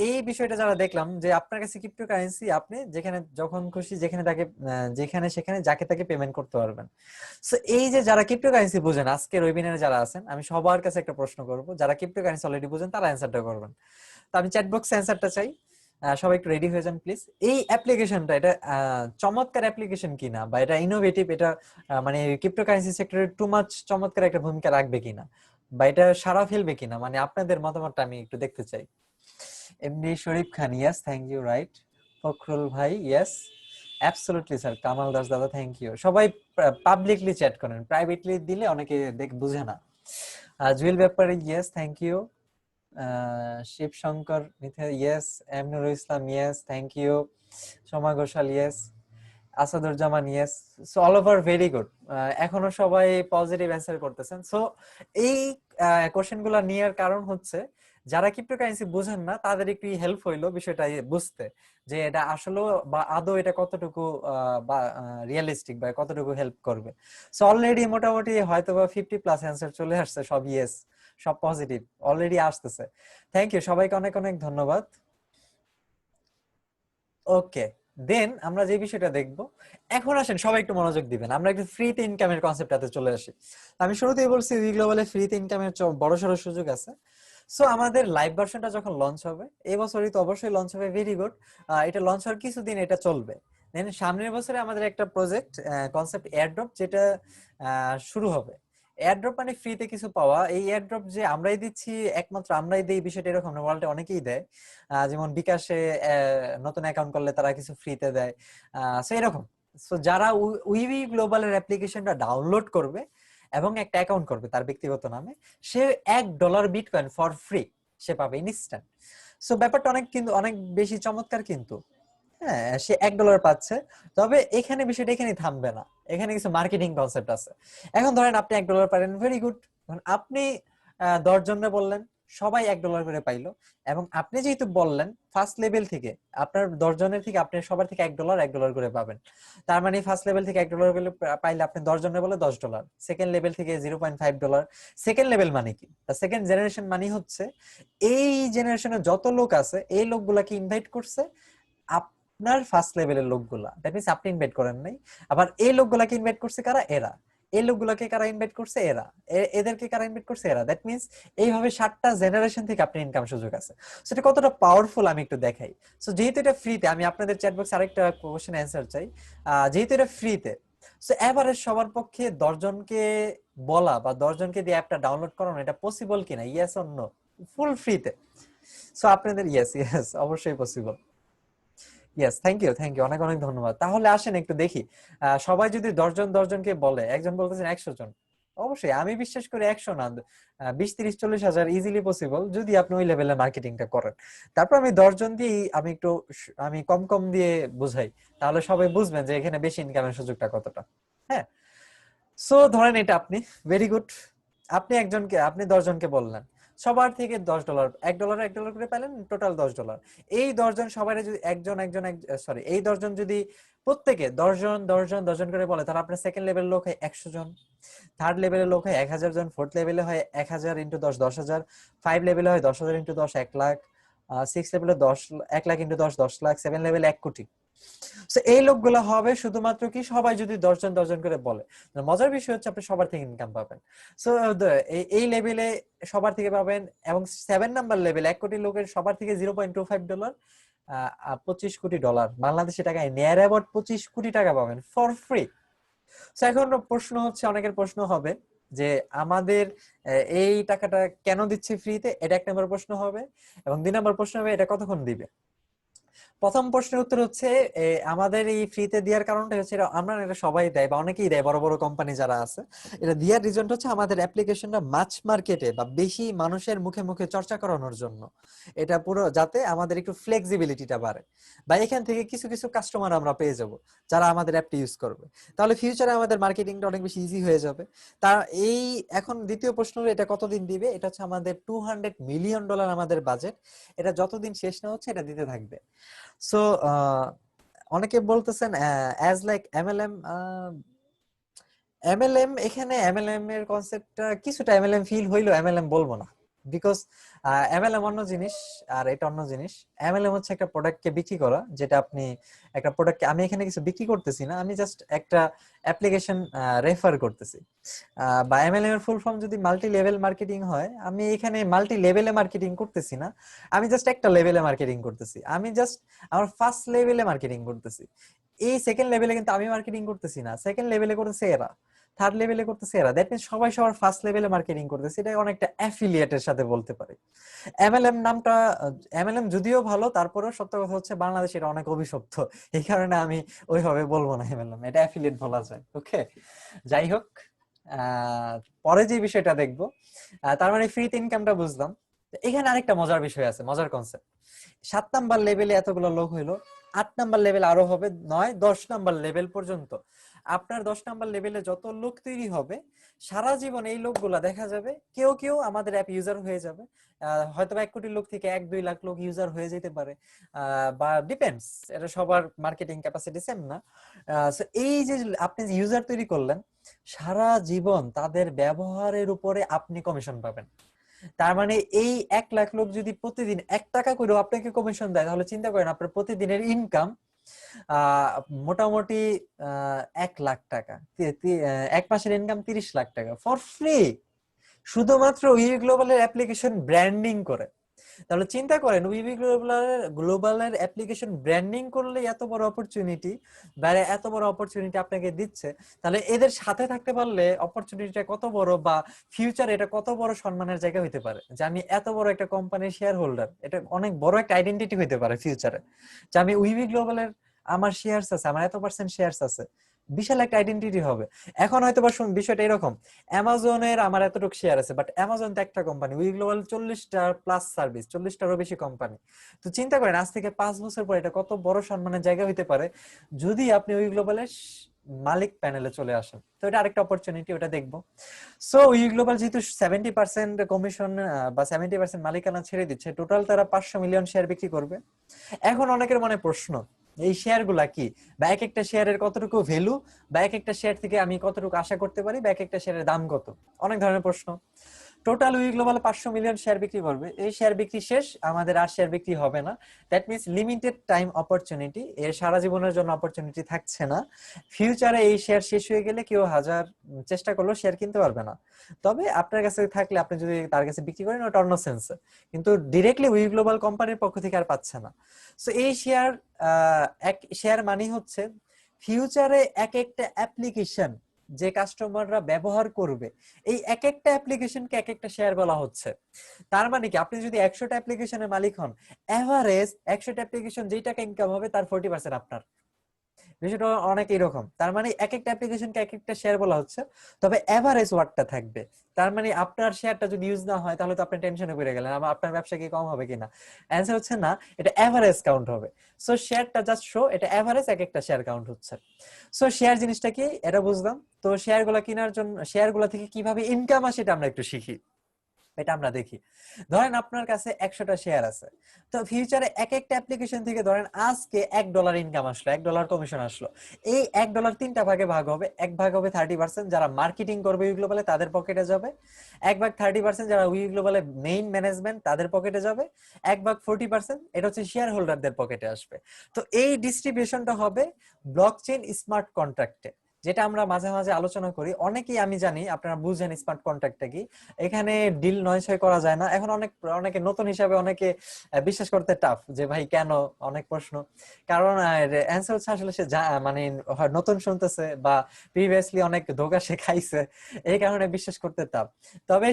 এই বিষয়টা যারা দেখলাম যে আপনার কাছে ক্রিপ্টোকারেন্সি, আপনি যেখানে যখন খুশি যেখানে সেখানে যাকে তাকে পেমেন্ট করতে পারবেন। সো এই যে যারা ক্রিপ্টোকারেন্সি বুঝেন, আজকের ওয়েবিনারে যারা আছেন, আমি সবার কাছে একটা প্রশ্ন করব, যারা ক্রিপ্টোকারেন্সি অলরেডি বুঝেন তারা অ্যানসারটা করবেন। তো আমি চ্যাট বক্সে অ্যানসারটা চাই, সবাই একটু রেডি হয়ে যান প্লিজ। এই অ্যাপ্লিকেশনটা এটা চমৎকার অ্যাপ্লিকেশন কিনা, বা এটা ইনোভেটিভ, এটা মানে ক্রিপ্টোকারেন্সি সেক্টরে টু মাচ চমৎকার একটা ভূমিকা রাখবে কিনা, বা এটা সারা ফেলবে কিনা, মানে আপনাদের মতামতটা আমি একটু দেখতে চাই। MD Sharif Khan, yes thank you, right. Fakhrul ভাই, yes absolutely sir. Kamal Das দাদা, থ্যাংক ইউ। সবাই পাবলিকলি চ্যাট করেন, প্রাইভেটলি দিলে অনেকে বুঝে না। Jewel Bepari, yes thank you. Shib Shankar Mitha, yes. Emnul Islam, yes thank you. Soma Ghoshal, yes. Asaduzzaman, yes. So all over very good. এখনো সবাই পজিটিভ অ্যান্সার করতেছেন। সো এই কোশ্চেনগুলো নেওয়ার কারণ হচ্ছে যারা ক্রিপ্টোকারেন্সি বুঝেন না তাদের একটু হেল্প হইলো বিষয়টা বুঝতে, যে এটা আসলে বা আদৌ এটা কতটুকু বা রিয়েলিস্টিক, বা কতটুকু হেল্প করবে। সো অলরেডি মোটামুটি হয়তো বা 50+ অ্যান্সার চলে আসছে, সব ইয়েস, সব পজিটিভ অলরেডি আসতেছে। থ্যাংক ইউ সবাইকে, অনেক অনেক ধন্যবাদ। ওকে, দেন আমরা যে বিষয়টা দেখব, এখন আসেন সবাই একটু মনোযোগ দিবেন, আমরা একটু ফ্রিতে ইনকামের কনসেপ্টটাতে চলে আসি। আমি শুরুতেই বলছি উই গ্লোবালে ফ্রিতে ইনকামের বড়সড় সুযোগ আছে। সো আমাদের লাইভ ভার্সনটা যখন লঞ্চ হবে, এই বছরই তো অবশ্যই লঞ্চ হবে, ভেরি গুড। এটা লঞ্চ হওয়ার কিছুদিন এটা চলবে। দেন সামনের বছরে আমাদের একটা প্রজেক্ট কনসেপ্ট এয়ারড্রপ, যেটা শুরু হবে। এয়ারড্রপ মানে ফ্রিতে কিছু পাওয়া। এই এয়ারড্রপ যে আমরাই দিচ্ছি, একমাত্র আমরাই দেই বিষয়টা এরকম না, ওয়ার্ল্ডে অনেকেই দেয়। যেমন বিকাশে নতুন অ্যাকাউন্ট করলে তারা কিছু ফ্রিতে দেয়, সো এরকম। সো যারা উইবি গ্লোবালের অ্যাপ্লিকেশনটা ডাউনলোড করবে এবং একটা অ্যাকাউন্ট করবে তার ব্যক্তিগত নামে, সে $1 বিটকয়েন ফর ফ্রি সে পাবে ইনস্ট্যান্ট। সো ব্যাপারটা অনেক বেশি চমৎকার কিন্তু। হ্যাঁ, সে $1 পাচ্ছে। তবে এখানে বিষয়টা এখানেই থামবে না, এখানে কিছু মার্কেটিং কনসেপ্ট আছে। এখন ধরেন আপনি $1 পারেন, ভেরি গুড। আপনি 10 জনরে বললেন, সবাই $1 করে পাইলো, এবং আপনি যেহেতু বললেন ফার্স্ট লেভেল থেকে আপনার 10 জনের থেকে আপনি সবার থেকে $1 করে পাবেন। তার মানে ফার্স্ট লেভেল থেকে $1 করে পাইলে আপনি 10 জনের বলে $10, সেকেন্ড লেভেল থেকে $0.5। সেকেন্ড লেভেল মানে কি? সেকেন্ড জেনারেশন মানে হচ্ছে এই জেনারেশনের যত লোক আছে এই লোকগুলাকে ইনভাইট করছে, আপনার ফার্স্ট লেভেলের লোকগুলা, দ্যাট মিন্স আপনি ইনভাইট করেন নাই, আবার এই লোকগুলাকে ইনভাইট করছে কারা, এরা। এই লোকগুলাকে কারা ইনভাইট করছে, এরা। এদেরকে কারা ইনভাইট করছে, এরা। দ্যাট মিন্স এইভাবে 7টা জেনারেশন থেকে আপনার ইনকাম সুযোগ আছে। সেটা কতটা পাওয়ারফুল আমি একটু দেখাই। সো যেহেতু এটা ফ্রিতে, আমি আপনাদের চ্যাট বক্সে আরেকটা কোশ্চেন অ্যান্সার চাই। যেহেতু এটা ফ্রিতে, সো এভারেজ সবার পক্ষে 10 জনকে বলা বা 10 জনকে দিয়ে অ্যাপটা ডাউনলোড করানো এটা পসিবল কিনা, ইয়েস অর নো? ফুল ফ্রিতে। সো আপনাদের ইয়েস ইয়েস অবশ্যই পসিবল। ইয়েস, থ্যাংক ইউ, অনেক অনেক ধন্যবাদ। তাহলে আসেন একটু দেখি, সবাই যদি 10 জনকে বলে, একজন বলতেছেন 100 জন, অবশ্যই আমি বিশ্বাস করি 100 না, 20, 30, 40 হাজার ইজিলি পসিবল যদি আপনি ওই লেভেলে মার্কেটিংটা করেন। তারপর আমি 10 জন দিয়ে আমি একটু আমি কম কম দিয়ে বুঝাই, তাহলে সবাই বুঝবেন যে এখানে বেশি ইনকামের সুযোগটা কতটা। হ্যাঁ, সো ধরেন এটা আপনি, ভেরি গুড, আপনি 10 জনকে বললেন, সবার থেকে $10, $1 করে পেলেন, টোটাল $10। এই 10 জন সবাই যদি সরি, এই 10 জন যদি প্রত্যেকে 10 জন করে বলে, তাহলে আপনার সেকেন্ড লেভেলের লোক হয় 100 জন, থার্ড লেভেলের লোক হয় 1000 জন, ফোর্থ লেভেলে হয় 1000 ইন্টু 10 10,000, 5 লেভেলে হয় 10,000 ইন্টু 10 1 লাখ, 6 লেভেলে 1 লাখ ইন্টু 10 10 লাখ, 7 লেভেলে 1 কোটি। সো এই লোকগুলো হবে শুধুমাত্র কি, সবাই যদি 10 জন করে বলে। মজার বিষয় হচ্ছে আপনি সবার থেকে ইনকাম পাবেন। সো এই লেভেলে সবার থেকে পাবেন, এবং 7 নাম্বার লেভেল 1 কোটি লোকের সবার থেকে $0.25, $25 কোটি, বাংলাদেশি টাকায় নিয়ার অ্যাবাউট 25 কোটি টাকা পাবেন ফর ফ্রি। এখন প্রশ্ন হচ্ছে, অনেকের প্রশ্ন হবে যে আমাদের এই টাকাটা কেন দিচ্ছে ফ্রিতে, এটা 1 নম্বর প্রশ্ন হবে। এবং 2 নম্বর প্রশ্ন হবে এটা কতক্ষণ দিবে। প্রথম প্রশ্নের উত্তর হচ্ছে, আমাদের এই ফ্রিতে দেওয়ার কারণটা হচ্ছে, আমরা এটা সবাই দেয় বা অনেকেই দেয়, বড় বড় কোম্পানি যারা আছে, এটা দেওয়ার রিজনটা হচ্ছে আমাদের অ্যাপ্লিকেশনটা মাছ মার্কেটে বা বেশি মানুষের মুখে মুখে চর্চা করানোর জন্য। এটা পুরো যাতে আমাদের একটু ফ্লেক্সিবিলিটিটা বাড়ে, বা এখান থেকে কিছু কিছু কাস্টমার আমরা পেয়ে যাব যারা আমাদের অ্যাপটি ইউজ করবে, তাহলে ফিউচারে আমাদের মার্কেটিংটা অনেক বেশি ইজি হয়ে যাবে। তা এই এখন দ্বিতীয় প্রশ্ন, এটা কতদিন দিবে, এটা হচ্ছে আমাদের $200 মিলিয়ন আমাদের বাজেট, এটা যতদিন শেষ না হচ্ছে এটা দিতে থাকবে। সো অনেকে বলতেছেন অ্যাজ লাইক এমএলএম, এমএলএম, এখানে এমএলএম এর কনসেপ্টটা কিছুটা এমএলএম ফিল হইলো, এমএলএম বলবো না, বিকজ এমএলএম অন্য জিনিস আর এটা অন্য জিনিস। এমএলএম হচ্ছে একটা প্রোডাক্টকে বিক্রি করা, যেটা আপনি একটা প্রোডাক্টকে, আমি এখানে কিছু বিক্রি করতেছি না, আমি জাস্ট একটা অ্যাপ্লিকেশন রেফার করতেছি। বা এমএলএম এর ফুল ফর্ম যদি মাল্টি লেভেল মার্কেটিং হয়, আমি এখানে মাল্টি লেভেলে মার্কেটিং করতেছি না, আমি জাস্ট একটা লেভেলে মার্কেটিং করতেছি, আমি জাস্ট আমার ফার্স্ট লেভেলে মার্কেটিং করতেছি। এই সেকেন্ড লেভেলে কিন্তু আমি মার্কেটিং করতেছি না, সেকেন্ড লেভেলে করতেছে এরা, থার্ড লেভেলে করতেছে এরা। দ্যাট মিন্স সবাই সবার ফার্স্ট লেভেলে মার্কেটিং করতেছে, এটা অনেকটা অ্যাফিলিয়েটের সাথে বলতে পারি। এমএলএম নামটা, এমএলএম যদিও ভালো, তারপরেও সত্য কথা হচ্ছে বাংলাদেশে এটা অনেক অভিশপ্ত, এই কারণে আমি ওইভাবে বলবো না এমএলএম, এটা অ্যাফিলিয়েট বলা যায়। ওকে, যাই হোক, পরে যে বিষয়টা দেখবো, তার মানে ফ্রিতে ইনকামটা বুঝলাম। এখানে আরেকটা মজার বিষয় আছে, মজার কনসেপ্ট। 7 নাম্বার লেভেলে এতগুলো লোক হইলো, 8 নাম্বার লেভেল আরো হবে, 9, 10 নাম্বার লেভেল পর্যন্ত আপনার 10 নাম্বার লেভেলে যত লোক তৈরি হবে, সারা জীবন এই লোকগুলা দেখা যাবে, কেউ কেউ আমাদের অ্যাপ ইউজার হয়ে যাবে, হয়তো 1 কোটি লোক থেকে 1-2 লাখ লোক ইউজার হয়ে যেতে পারে, বা ডিপেন্ডস, এটা সবার মার্কেটিং ক্যাপাসিটি সেম না। So এই যে আপনি ইউজার তৈরি করলেন, সারা জীবন তাদের ব্যবহারের উপরে আপনি কমিশন পাবেন। তার মানে এই 1 লাখ লোক যদি প্রতিদিন 1 টাকা করেও আপনাকে কমিশন দেয়, তাহলে চিন্তা করেন আপনার প্রতিদিনের ইনকাম মোটামুটি 1 লাখ টাকা, 1 মাসের ইনকাম 30 লাখ টাকা ফর ফ্রি, শুধুমাত্র উইবি গ্লোবালের অ্যাপ্লিকেশন ব্র্যান্ডিং করে। তাহলে চিন্তা করেন, উইবি গ্লোবালের অ্যাপ্লিকেশন ব্র্যান্ডিং করলে এত বড় অপরচুনিটি, বাইরে এত বড় অপরচুনিটি আপনাকে দিচ্ছে, তাহলে এদের সাথে থাকতে পারলে অপরচুনিটিটা কত বড়, বা ফিউচার এটা কত বড় সম্মানের জায়গা হইতে পারে, যে আমি এত বড় একটা কোম্পানির শেয়ার হোল্ডার, এটা অনেক বড় একটা আইডেন্টিটি হইতে পারে ফিউচারে, যে আমি উইবি গ্লোবালের আমার শেয়ারস আছে, আমার এত পার্সেন্ট শেয়ারস আছে, বিশাল একটা আইডেন্টিটি হবে। এখন হয়তো বা বিষয়টা এরকম, অ্যামাজনের আমার এতটুকু শেয়ার আছে, বাট অ্যামাজন তো একটা কোম্পানি, উই গ্লোবাল 40টা প্লাস সার্ভিস, 40টারও বেশি কোম্পানি। তো চিন্তা করেন আজ থেকে 5 বছর পর এটা কত বড় সম্মানের জায়গা হইতে পারে যদি আপনি উই গ্লোবালের মালিক প্যানেলে চলে আসেন। তো এটা আরেকটা অপরচুনিটি, ওটা দেখবো। সো উই গ্লোবাল যেহেতু 70% কমিশন বা 70% মালিকানা ছেড়ে দিচ্ছে, টোটাল তারা 500 মিলিয়ন শেয়ার বিক্রি করবে। এখন অনেকের মনে প্রশ্ন, এই শেয়ার গুলা কি, বা এক একটা শেয়ারের কতটুকু ভ্যালু, বা এক একটা শেয়ার থেকে আমি কতটুকু আশা করতে পারি, বা এক একটা শেয়ারের দাম কত, অনেক ধরনের প্রশ্ন। Total we global 500 million share বিক্রি করবে, এই শেয়ার বিক্রি শেষ, আমাদের আর শেয়ার বিক্রি হবে না। That means limited time opportunity, এর সারা জীবনের জন্য অপরচুনিটি থাকছে না। ফিউচারে এই শেয়ার শেষ হয়ে গেলে কেউ হাজার চেষ্টা করলেও শেয়ার কিনতে পারবে না। তবে আপনার কাছে থাকলে আপনি যদি তার কাছে বিক্রি করেন ওটা অন্য সেন্স, কিন্তু ডিরেক্টলি উই গ্লোবাল কোম্পানির পক্ষ থেকে আর পাচ্ছে না। সো এই শেয়ার, এক শেয়ার মানে হচ্ছে ফিউচারে এক একটা অ্যাপ্লিকেশন যে কাস্টমাররা ব্যবহার করবে, এই এক একটা অ্যাপ্লিকেশনকে এক একটা শেয়ার বলা হচ্ছে। তার মানে কি আপনি যদি 100টা অ্যাপ্লিকেশনের মালিক হন, এভারেজ 100টা অ্যাপ্লিকেশন যেই টাকা ইনকাম হবে তার 40% আপনার। বিষয়টা অনেক এরকম। তার মানে এক একটা অ্যাপ্লিকেশনকে এক একটা শেয়ার বলা হচ্ছে, তবে এভারেজ ওয়াটটা থাকবে। তার মানে আপনার শেয়ারটা যদি ইউজ না হয় তাহলে তো আপনি টেনশনে পড়ে গেলেন, আপনার ব্যবসা কি কম হবে কিনা। অ্যান্সার হচ্ছে না, এটা এভারেজ কাউন্ট হবে। সো শেয়ারটা জাস্ট শো, এটা এভারেজ এক একটা শেয়ার কাউন্ট হচ্ছে। সো শেয়ার জিনিসটা কি এটা বুঝলাম। তো শেয়ারগুলো কেনার জন্য, শেয়ারগুলো থেকে কিভাবে ইনকাম আসে এটা আমরা একটু শিখি, এটা আমরা দেখি। ধরেন আপনার কাছে 100টা শেয়ার আছে, তো ফিউচারে এক একটা অ্যাপ্লিকেশন থেকে ধরেন আজকে $1 ইনকাম আসলো, $1 কমিশন আসলো। এই $1 তিনটা ভাগে ভাগ হবে, এক ভাগ হবে 30% যারা মার্কেটিং করবে উই গ্লোবালে তাদের পকেটে যাবে, এক ভাগ 30% যারা উই গ্লোবালে মেইন ম্যানেজমেন্ট তাদের পকেটে যাবে, এক ভাগ 40% এটা হচ্ছে শেয়ার হোল্ডারদের পকেটে আসবে। তো এই ডিস্ট্রিবিউশনটা হবে ব্লকচেইন স্মার্ট কন্ট্রাক্টে, যেটা আমরা মাঝে মাঝে আলোচনা করি। অনেকেই আমি জানি আপনারা বুঝেন স্মার্ট কন্ট্রাক্টটা কি, এখানে ডিল নয় ছয় করা যায় না। এখন অনেকে নতুন হিসাবে অনেকে বিশ্বাস করতে টাফ, যে ভাই কেন, অনেক প্রশ্ন। কারণ অ্যান্সার হচ্ছে আসলে সে মানে নতুন শুনতেছে বা প্রিভিয়াসলি অনেক ধোঁকা সে খাইছে, এই কারণে বিশ্বাস করতে টাফ। তবে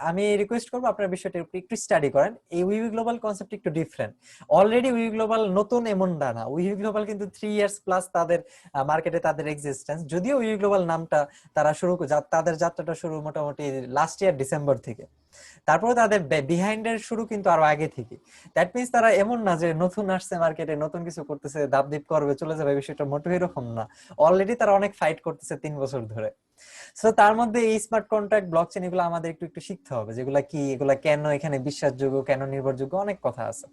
আমি রিকোয়েস্ট করবো আপনার বিষয়টা একটু স্টাডি করেন। এই উই গ্লোবাল কনসেপ্ট একটু ডিফারেন্ট। অলরেডি উই গ্লোবাল নতুন এমন না, উই গ্লোবাল কিন্তু 3 ইয়ার্স প্লাস তাদের মার্কেটে তাদের এক্সিস্টেন্স। যদিও উই গ্লোবাল নামটা তারা তাদের যাত্রাটা শুরু মোটামুটি লাস্ট ইয়ার ডিসেম্বর থেকে, তারপরে তাদের বিহাইন্ডের শুরু কিন্তু আরো আগে থেকে। দ্যাট মিন্স তারা এমন না যে নতুন আসছে মার্কেটে, নতুন কিছু করতেছে, দাপদিপ করবে চলে যাবে, বিষয়টা মোটেও এরকম না। অলরেডি তারা অনেক ফাইট করতেছে 3 বছর ধরে। সো তার মধ্যে এই স্মার্ট কন্ট্রাক্ট, ব্লকচেইন এগুলো আমাদের একটু একটু শিখতে হবে, যেগুলা কি, এগুলা কেন এখানে বিশ্বাসযোগ্য, কেন নির্ভরযোগ্য, অনেক কথা আছে।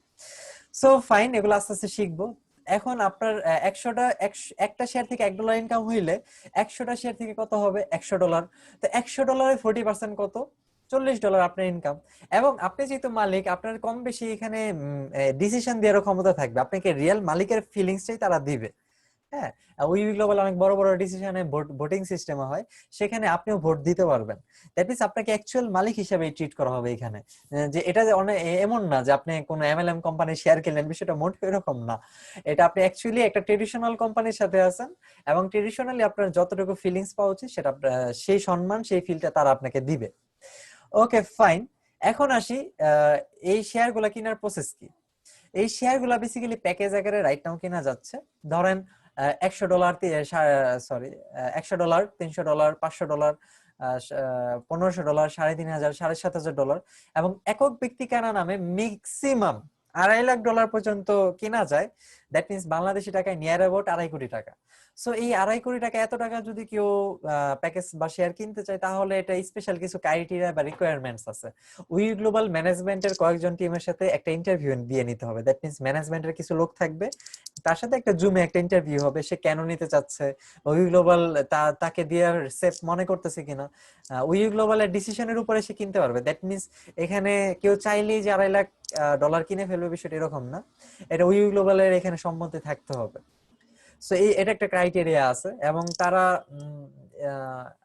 সো ফাইন, এগুলো আস্তে আস্তে শিখবো। এখন আপনার 100টা একটা শেয়ার থেকে $1 ইনকাম হইলে 100টা শেয়ার থেকে কত হবে, $100। তো $100 40% কত, $40 আপনার ইনকাম। এবং আপনি যেহেতু মালিক, আপনার কম বেশি এখানে ডিসিশন দেওয়ার ক্ষমতা থাকবে, আপনাকে রিয়েল মালিকের ফিলিংসটাই তারা দিবে। হ্যাঁ, উই গ্লোবাল অনেক বড় বড় ডিসিশনে ভোটিং সিস্টেম হয়, সেখানে আপনিও ভোট দিতে পারবেন। দ্যাট মিন্স আপনাকে অ্যাকচুয়াল মালিক হিসেবে ট্রিট করা হবে এখানে। যে এটা যে অনেক এমন না যে আপনি কোন এমএলএম কোম্পানির শেয়ার কিনলেন, বিষয়টা মোটেও এরকম না। এটা আপনি অ্যাকচুয়ালি একটা ট্রেডিশনাল কোম্পানির সাথে আছেন, এবং ট্রেডিশনালি আপনার যতটুকু ফিলিংস পাওয়া উচিত সেটা সেই সম্মান, সেই ফিলটা তারা আপনাকে দিবে। ওকে ফাইন, এখন আসি এই শেয়ারগুলো কেনার প্রসেস কি। এই শেয়ারগুলো বেসিক্যালি প্যাকেজ আকারে রাইট নাও কেনা যাচ্ছে। ধরেন $100, সরি, $100, $300, $500, $1500, $3500, $7500, এবং একক ব্যক্তি কেনা নামে ম্যাক্সিমাম $2.5 লাখ পর্যন্ত কেনা যায়। দ্যাট মিন্স বাংলাদেশি টাকায় নিয়ার অ্যাবাউট $2.5 কোটি। সো এই $2.5 কোটি, এত টাকা যদি কেউ প্যাকেজ বা শেয়ার কিনতে চায়, তাহলে এটা স্পেশাল কিছু ক্রাইটেরিয়া বা রিকোয়ারমেন্টস আছে। উই গ্লোবাল ম্যানেজমেন্টের কয়েকজন টিমের সাথে একটা ইন্টারভিউ দিয়ে নিতে হবে। দ্যাট মিন্স ম্যানেজমেন্টের কিছু লোক থাকবে, তার সাথে একটা জুমে একটা ইন্টারভিউ হবে, সে কেন নিতে চাচ্ছে, উই গ্লোবাল তাকে দেওয়ার সেফ মনে করতেছে কিনা, উই গ্লোবালের ডিসিশনের উপরে সে কিনতে পারবে। দ্যাট মিন্স এখানে কেউ চাইলেই যে $2.5 লাখ কিনে ফেলবে, বিষয়টা এরকম না। এটা উই গ্লোবালের এখানে সম্মতি থাকতে হবে। সো এটা একটা ক্রাইটেরিয়া আছে, এবং তারা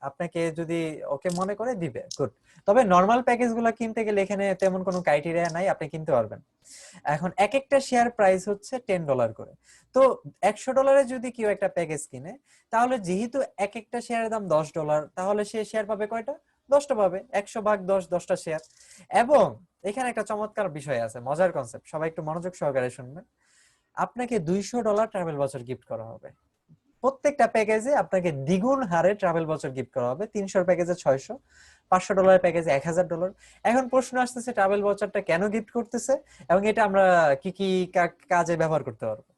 আপনাকে যদি ওকে মনে করে দিবে, গুড। তবে নরমাল প্যাকেজ গুলো কিনতে গেলে এখানে তেমন কোনো ক্রাইটেরিয়া নাই, আপনি কিনতে পারবেন। এখন এক একটা শেয়ার প্রাইস হচ্ছে $10 করে। তো $100 যদি কেউ একটা প্যাকেজ কিনে, তাহলে যেহেতু এক একটা শেয়ারের দাম $10, তাহলে সে শেয়ার পাবে কয়টা, 10টা পাবে। 100 ভাগ 10, 10টা শেয়ার। এবং এখানে একটা চমৎকার বিষয় আছে, মজার কনসেপ্ট, সবাই একটু মনোযোগ সহকারে শুনবেন। আপনাকে $200 ট্রাভেল ভাউচার গিফট করা হবে। প্রত্যেকটা প্যাকেজে আপনাকে দ্বিগুণ হারে ট্রাভেল ভাউচার গিফট করা হবে। 300 প্যাকেজে 600, $500 প্যাকেজে $1000। এখন প্রশ্ন আসতেছে ট্রাভেল ভাউচারটা কেন গিফট করতেছে, এবং এটা আমরা কি কি কাজে ব্যবহার করতে পারবো।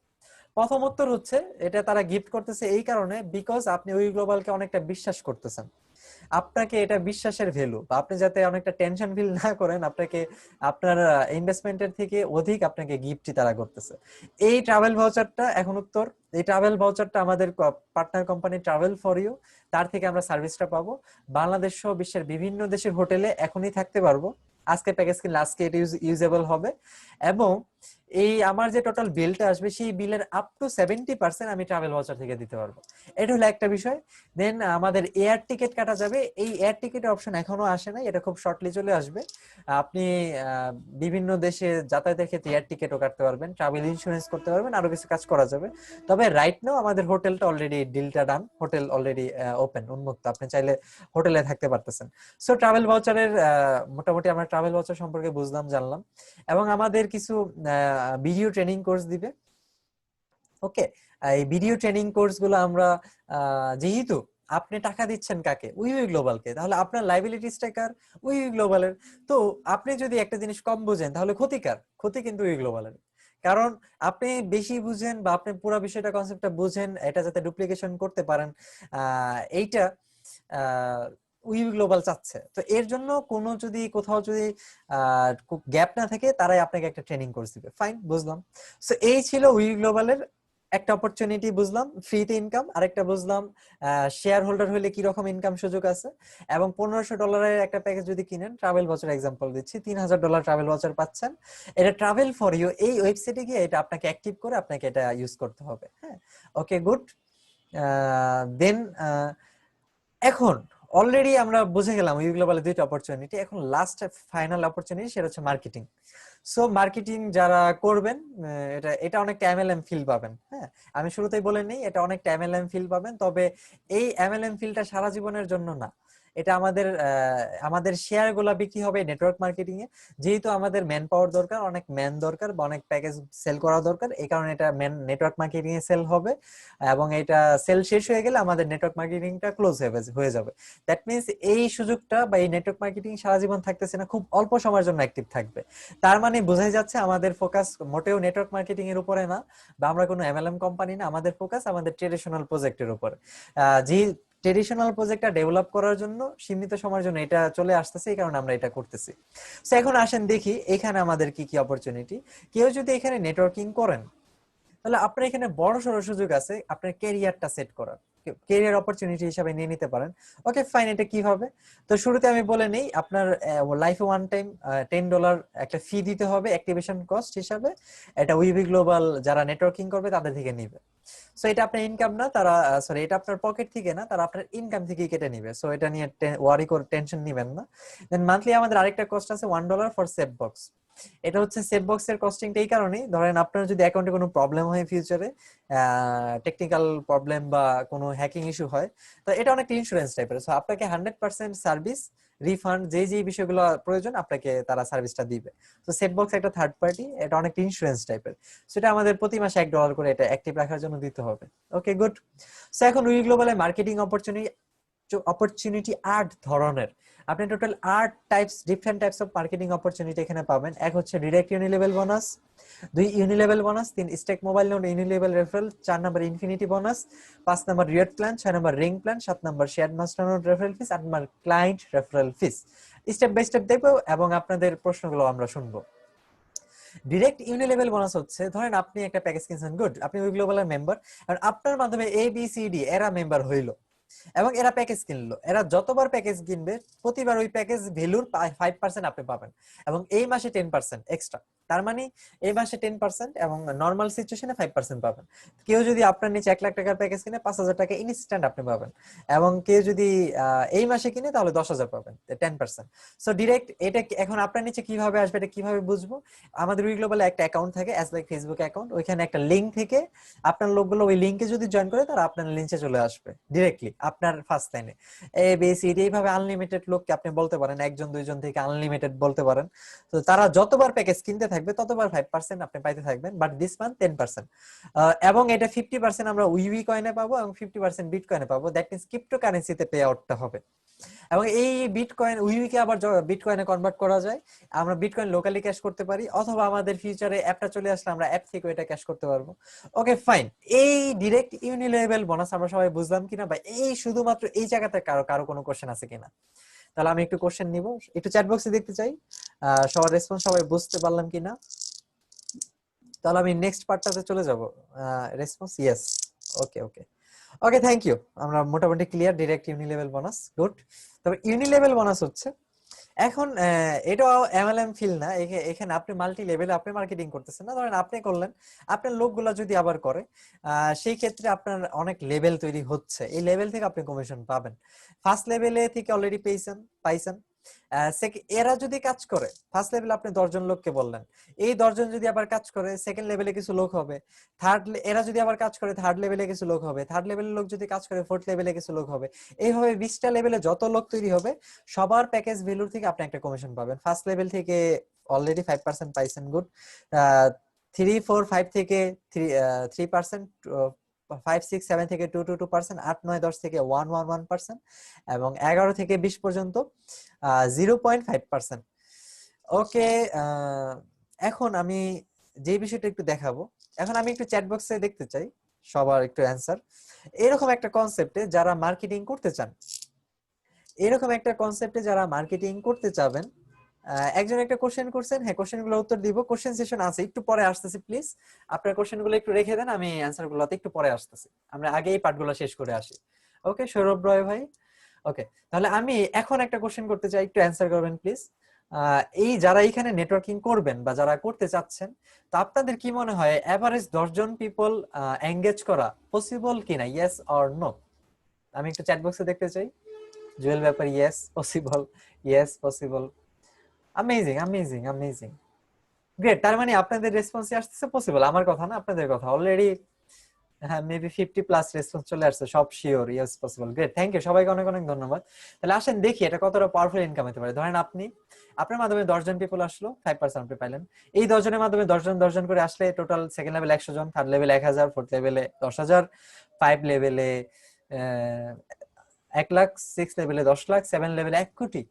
প্রথম উত্তর হচ্ছে, এটা তারা গিফট করতেছে এই কারণে, বিকজ আপনি উই গ্লোবালকে অনেকটা বিশ্বাস করতেছেন। আপনাকে এটা বিশ্বাসের ভ্যালু, বা আপনি যাতে অনেকটা টেনশন ফিল না করেন, আপনাকে আপনার ইনভেস্টমেন্টের থেকে অধিক আপনাকে গিফটই তারা করতেছে। এই ট্রাভেল ভাউচারটা এখন উত্তর, এই ট্রাভেল ভাউচারটা আমাদের partner company travel for you, তার থেকে আমরা সার্ভিসটা পাবো। বাংলাদেশ সহ বিশ্বের বিভিন্ন দেশের হোটেলে এখনই থাকতে পারবো। আজকে প্যাকেজ কিনলে আজকে এটা ইউজেবল হবে, এবং এই আমার যে টোটাল বিলটা আসবে সেই বিলের আপ টু 70% আমি ট্রাভেল ভাউচার থেকে দিতে পারবো। এটা হলো একটা বিষয়। দেন আমাদের এয়ার টিকিট কাটা যাবে, এই এয়ার টিকিটের অপশন এখনো আসে নাই, এটা খুব শর্টলি চলে আসবে। আপনি বিভিন্ন দেশে যাতায়াতের ক্ষেত্রে এয়ার টিকিটও কাটতে পারবেন, ট্রাভেল ইন্স্যুরেন্স করতে পারবেন, আরো কিছু কাজ করা যাবে। তবে রাইট নাও আমাদের হোটেলটা অলরেডি ডিলটা ডান, হোটেল অলরেডি ওপেন, উন্মুক্ত, আপনি চাইলে হোটেলে থাকতে পারতেছেন। সো ট্রাভেল ভাউচারের মোটামুটি আমরা ট্রাভেল ভাউচার সম্পর্কে বুঝলাম, জানলাম, এবং আমাদের কিছু ভিডিও ট্রেনিং কোর্স দিবে। ওকে, এই ভিডিও ট্রেনিং কোর্স গুলো আমরা যেহেতু আপনি টাকা দিচ্ছেন কাকে, উইউই গ্লোবালকে, তাহলে আপনার লাইবিলিটিসটা কার, উইউই গ্লোবালের। তো আপনি যদি একটা জিনিস কম বুঝেন তাহলে ক্ষতিকার, ক্ষতি কিন্তু উইউই গ্লোবালের। কারণ আপনি বেশি বুঝেন বা আপনি পুরো বিষয়টা কনসেপ্টটা বুঝেন, এটা যাতে ডুপ্লিকেশন করতে পারেন, এইটা উইউই গ্লোবাল চাচ্ছে। তো এর জন্য কোনো যদি কোথাও যদি গ্যাপ না থাকে, তারাই আপনাকে একটা ট্রেনিং কোর্স দিবে। ফাইন, বুঝলাম। সো এই ছিল উইউই গ্লোবালের একটা অপরচুনিটি, বুঝলাম ফ্রিতে ইনকাম, আরেকটা বুঝলাম শেয়ার হোল্ডার হলে কি রকম ইনকাম সুযোগ আছে, এবং $1500 একটা প্যাকেজ যদি কিনেন, ট্রাভেল ভাউচার এক্সাম্পল দিচ্ছি, $3000 ট্রাভেল ভাউচার পাচ্ছেন। এটা ট্রাভেল ফর ইউ এই ওয়েবসাইটে গিয়ে এটা আপনাকে অ্যাক্টিভ করে আপনাকে এটা ইউজ করতে হবে। হ্যাঁ, ওকে, গুড। দেন এখন অলরেডি আমরা বুঝে গেলাম উইউই গ্লোবালের দুইটা অপরচুনিটি। এখন লাস্ট ফাইনাল অপরচুনিটি, সেটা হচ্ছে মার্কেটিং। সো মার্কেটিং যারা করবেন, এটা এটা অনেকটা এমএলএম ফিল পাবেন। হ্যাঁ, আমি শুরুতেই বলে নিই, এটা অনেকটা এমএলএম ফিল পাবেন, তবে এই এমএলএম ফিলটা সারা জীবনের জন্য না। এটা আমাদের আমাদের শেয়ার গুলা বিক্রি হবে নেটওয়ার্ক মার্কেটিং এ। যেহেতু আমাদের ম্যান পাওয়ার দরকার, অনেক ম্যান দরকার বা অনেক প্যাকেজ সেল করা দরকার, এই কারণে এটা নেটওয়ার্ক মার্কেটিং এ সেল হবে, এবং এটা সেল শেষ হয়ে গেলে আমাদের নেটওয়ার্ক মার্কেটিংটা ক্লোজ হয়ে যাবে। দ্যাট মিনস এই সুযোগটা বা এই নেটওয়ার্ক মার্কেটিং সারা জীবন থাকতেছে না, খুব অল্প সময়ের জন্য অ্যাক্টিভ থাকবে। তার মানে বোঝাই যাচ্ছে আমাদের ফোকাস মোটেও নেটওয়ার্ক মার্কেটিং এর উপরে না, বা আমরা কোনো এমএলএম কোম্পানি না, আমাদের ফোকাস আমাদের ট্রেডিশনাল প্রজেক্টের উপরে। যে ট্রেডিশনাল প্রজেক্টটা ডেভেলপ করার জন্য সীমিত সময়ের জন্য এটা চলে আসতেছে, এই কারণে আমরা এটা করতেছি। সো এখন আসেন দেখি এখানে আমাদের কি কি অপরচুনিটি। কেউ যদি এখানে নেটওয়ার্কিং করেন, তাহলে আপনার এখানে বড় সড় সুযোগ আছে আপনার ক্যারিয়ারটা সেট করার, ক্যারিয়ার অপরচুনিটি হিসেবে নিয়ে নিতে পারেন। ওকে ফাইন, এটা কিভাবে? তো শুরুতে আমি বলে নেই, আপনার লাইফে ওয়ান টাইম $10 একটা ফি দিতে হবে অ্যাক্টিভেশন কস্ট হিসাবে। এটা উইভি গ্লোবাল যারা নেটওয়ার্কিং করবে তাদের থেকে নিবে। সো এটা আপনার ইনকাম না, তারা সরি এটা আপনার পকেট থেকে না, তারা আপনার ইনকাম থেকে কেটে নিবে। সো এটা নিয়ে ওয়ারি করে টেনশন নিবেন না। দেন মান্থলি আমাদের আরেকটা কস্ট আছে $1 ফর সেভ বক্স। এটা হচ্ছে সেভ বক্সের কস্টিংটা এই কারণেই, ধরেন আপনার যদি অ্যাকাউন্টে কোনো প্রবলেম হয় ফিউচারে, টেকনিক্যাল প্রবলেম বা কোনো হ্যাকিং ইস্যু হয়, তো এটা অনেকটা ইন্স্যুরেন্স টাইপের। সো আপনাকে 100% সার্ভিস রিফান্ড, যে বিষয়গুলো প্রয়োজন আপনাকে তারা সার্ভিসটা দিবে। তো সেভ বক্স একটা থার্ড পার্টি, এটা অনেকটা ইন্স্যুরেন্স টাইপের। সেটা আমাদের প্রতি মাসে $1 করে এটা অ্যাক্টিভ রাখার জন্য দিতে হবে। Okay, good. সো এখন উই গ্লোবালে মার্কেটিং অপরচুনিটি 8 ধরনের। আপনি total 8 types, different types of marketing opportunity এখানে পাবেন। এক হচ্ছে direct unilevel bonus, 2 unilevel bonus, 3 stake mobile note unilevel referral, 4 number infinity bonus, 5 number reward plan, 6 number ring plan, 7 number share master note referral fees, 8 number client referral fees. Step by step দেখবো এবং আপনাদের প্রশ্নগুলো আমরা শুনবো। Direct unilevel bonus হচ্ছে, ধরেন আপনি একটা প্যাকেজ কিনছেন, গুড, আপনি উই গ্লোবালের মেম্বার, আর আপনার মাধ্যমে এ বি সি ডি এরা মেম্বার হইলো এবং এরা প্যাকেজ কিনলো। এরা যতবার প্যাকেজ কিনবে প্রতিবার ওই প্যাকেজ ভ্যালুর 5% আপনি পাবেন, এবং এই মাসে 10% এক্সট্রা। তার মানে এই মাসে 10% এবং নরমাল সিচুয়েশনে 5% পাবেন। কেউ যদি আপনার নিচে 1 লাখ টাকার প্যাকেজ কিনে 5,000 টাকা ইনস্ট্যান্ট আপনি পাবেন, এবং কেউ যদি এই মাসে কিনে তাহলে 10,000 পাবেন, 10%। সো ডিরেক্ট এটা এখন আপনার নিচে কিভাবে আসবে, এটা কিভাবে বুঝবো? আমাদের উই গ্লোবালে একটা অ্যাকাউন্ট থাকে, অ্যাজ লাইক ফেসবুক অ্যাকাউন্ট, ওইখানে একটা লিংক থেকে আপনার লোকগুলো ওই লিংকে যদি জয়েন করে, তারা আপনার লিংকে চলে আসবে ডিরেক্টলি আপনার ফার্স্ট লাইনে। এ বি সি ডি এইভাবে আনলিমিটেড লোককে আপনি বলতে পারেন, একজন দুইজন থেকে আনলিমিটেড বলতে পারেন। তো তারা যতবার প্যাকেজ কিনতে থাকবে ততবার 5% আপনি পাইতে থাকবেন, বাট দিস মান্থ 10%। এবং এটা 50% আমরা উইবি কয়েনে পাবো এবং 50% বিটকয়েনে পাবো। দ্যাট মিন্স ক্রিপ্টো কারেন্সিতে পে আউটটা হবে। এবং এই বিটকয়েন উইউকে আবার বিটকয়েনে কনভার্ট করা যায়। আমরা বিটকয়েন লোকালি ক্যাশ করতে পারি, অথবা আমাদের ফিউচারে অ্যাপটা চলে আসলে আমরা অ্যাপ থেকে এটা ক্যাশ করতে পারবো। Okay fine. এই ডিরেক্ট ইউনিলেভেল বোনাস আমরা সবাই বুঝলাম কিনা, বা এই শুধুমাত্র এই জায়গাতে কারো কারো কোনো কোশ্চেন আছে কিনা? তাহলে আমি একটু কোশ্চেন নিব, একটু চ্যাট বক্সে দেখতে চাই সবার রেসপন্স সবাই বুঝতে পারলাম কিনা। তাহলে আমি নেক্সট পার্টটাতে চলে যাব। Response yes. Okay okay okay, thank you. আমরা মোটামুটি clear direct unilevel bonus, good. তবে ইউনিলেভেল বোনাস হচ্ছে এখন এটাও এমএলএম ফিল না, এখানে আপনি মাল্টি লেভেলে আপনি মার্কেটিং করতেছেন না। ধরেন আপনি করলেন, আপনার লোকগুলা যদি আবার করে, সেই ক্ষেত্রে আপনার অনেক লেভেল তৈরি হচ্ছে, এই লেভেল থেকে আপনি কমিশন পাবেন। ফার্স্ট লেভেলে থেকে অলরেডি পাইছেন। এরা যদি কাজ করে, ফার্স্ট লেভেলে আপনি 10 জন লোককে বললেন, এই 10 জন যদি আবার কাজ করে সেকেন্ড লেভেলে কিছু লোক হবে, এরা যদি আবার কাজ করে থার্ড লেভেলে কিছু লোক হবে, থার্ড লেভেলের লোক যদি কাজ করে ফোর্থ লেভেলে কিছু লোক হবে, এইভাবে 20টা লেভেলে যত লোক তৈরি হবে সবার প্যাকেজ ভ্যালুর থেকে আপনি একটা কমিশন পাবেন। ফার্স্ট লেভেল থেকে অলরেডি 5% পাইছেন, গুড। 3 4 5 থেকে 3%, 5 6 7 থেকে 2%, 8 9 10 থেকে 1 এবং 11 থেকে 20 পর্যন্ত 0.5%। ওকে, এখন আমি যে বিষয়টা একটু দেখাবো, এখন আমি একটু চ্যাট বক্সে দেখতে চাই সবার একটু অ্যানসার। এরকম একটা কনসেপ্টে যারা মার্কেটিং করতে চান, এরকম একটা কনসেপ্টে যারা মার্কেটিং করতে চাবেন, একজন একটা কোশ্চেন করছেন, হ্যাঁ কোশ্চেনগুলো উত্তর দিব। কোশ্চেন সেশন আছে, একটু পরে আসতেছি, প্লিজ আপনার কোশ্চেনগুলো একটু রেখে দেন, আমি অ্যানসারগুলোতে একটু পরে আসতেছি। আমরা আগে এই পার্টগুলো শেষ করে আসি। ওকে সৌরভ রয় ভাই, ওকে। তাহলে আমি এখন একটা কোশ্চেন করতে চাই, একটু অ্যানসার করবেন প্লিজ। এই যারা এখানে নেটওয়ার্কিং করবেন বা যারা করতে চাচ্ছেন, তো আপনাদের কি মনে হয় এভারেজ 10 জন পিপল এঙ্গেজ করা পসিবল কিনা, ইয়েস অর নো? আমি একটু চ্যাট বক্সে দেখতে চাই। জুয়েল ব্যাপার yes possible, yes possible. Amazing amazing amazing, great. তার মানে আপনাদের রেসপন্সই আসছে পসিবল, আমার কথা না, আপনাদের কথা। অলরেডি হ্যাঁ মেবি 50+ রেসপন্স চলে আসছে, সব sure yes possible, great, thank you সবাইকে, অনেক অনেক ধন্যবাদ। তাহলে আসেন দেখি এটা কতটা পাওয়ারফুল ইনকাম হতে পারে। ধরেন আপনার মাধ্যমে 10 জন পিপল আসলো, 5% আপনি পাইলেন। এই 10 জনের মাধ্যমে 10 জন করে আসলে টোটাল সেকেন্ড লেভেল 100 জন, থার্ড লেভেল 1000, ফোর্থ লেভেলে 10,000, 5 লেভেলে 1 লাখ, 6 লেভেলে 10 লাখ, 7 লেভেলে 1 কোটি।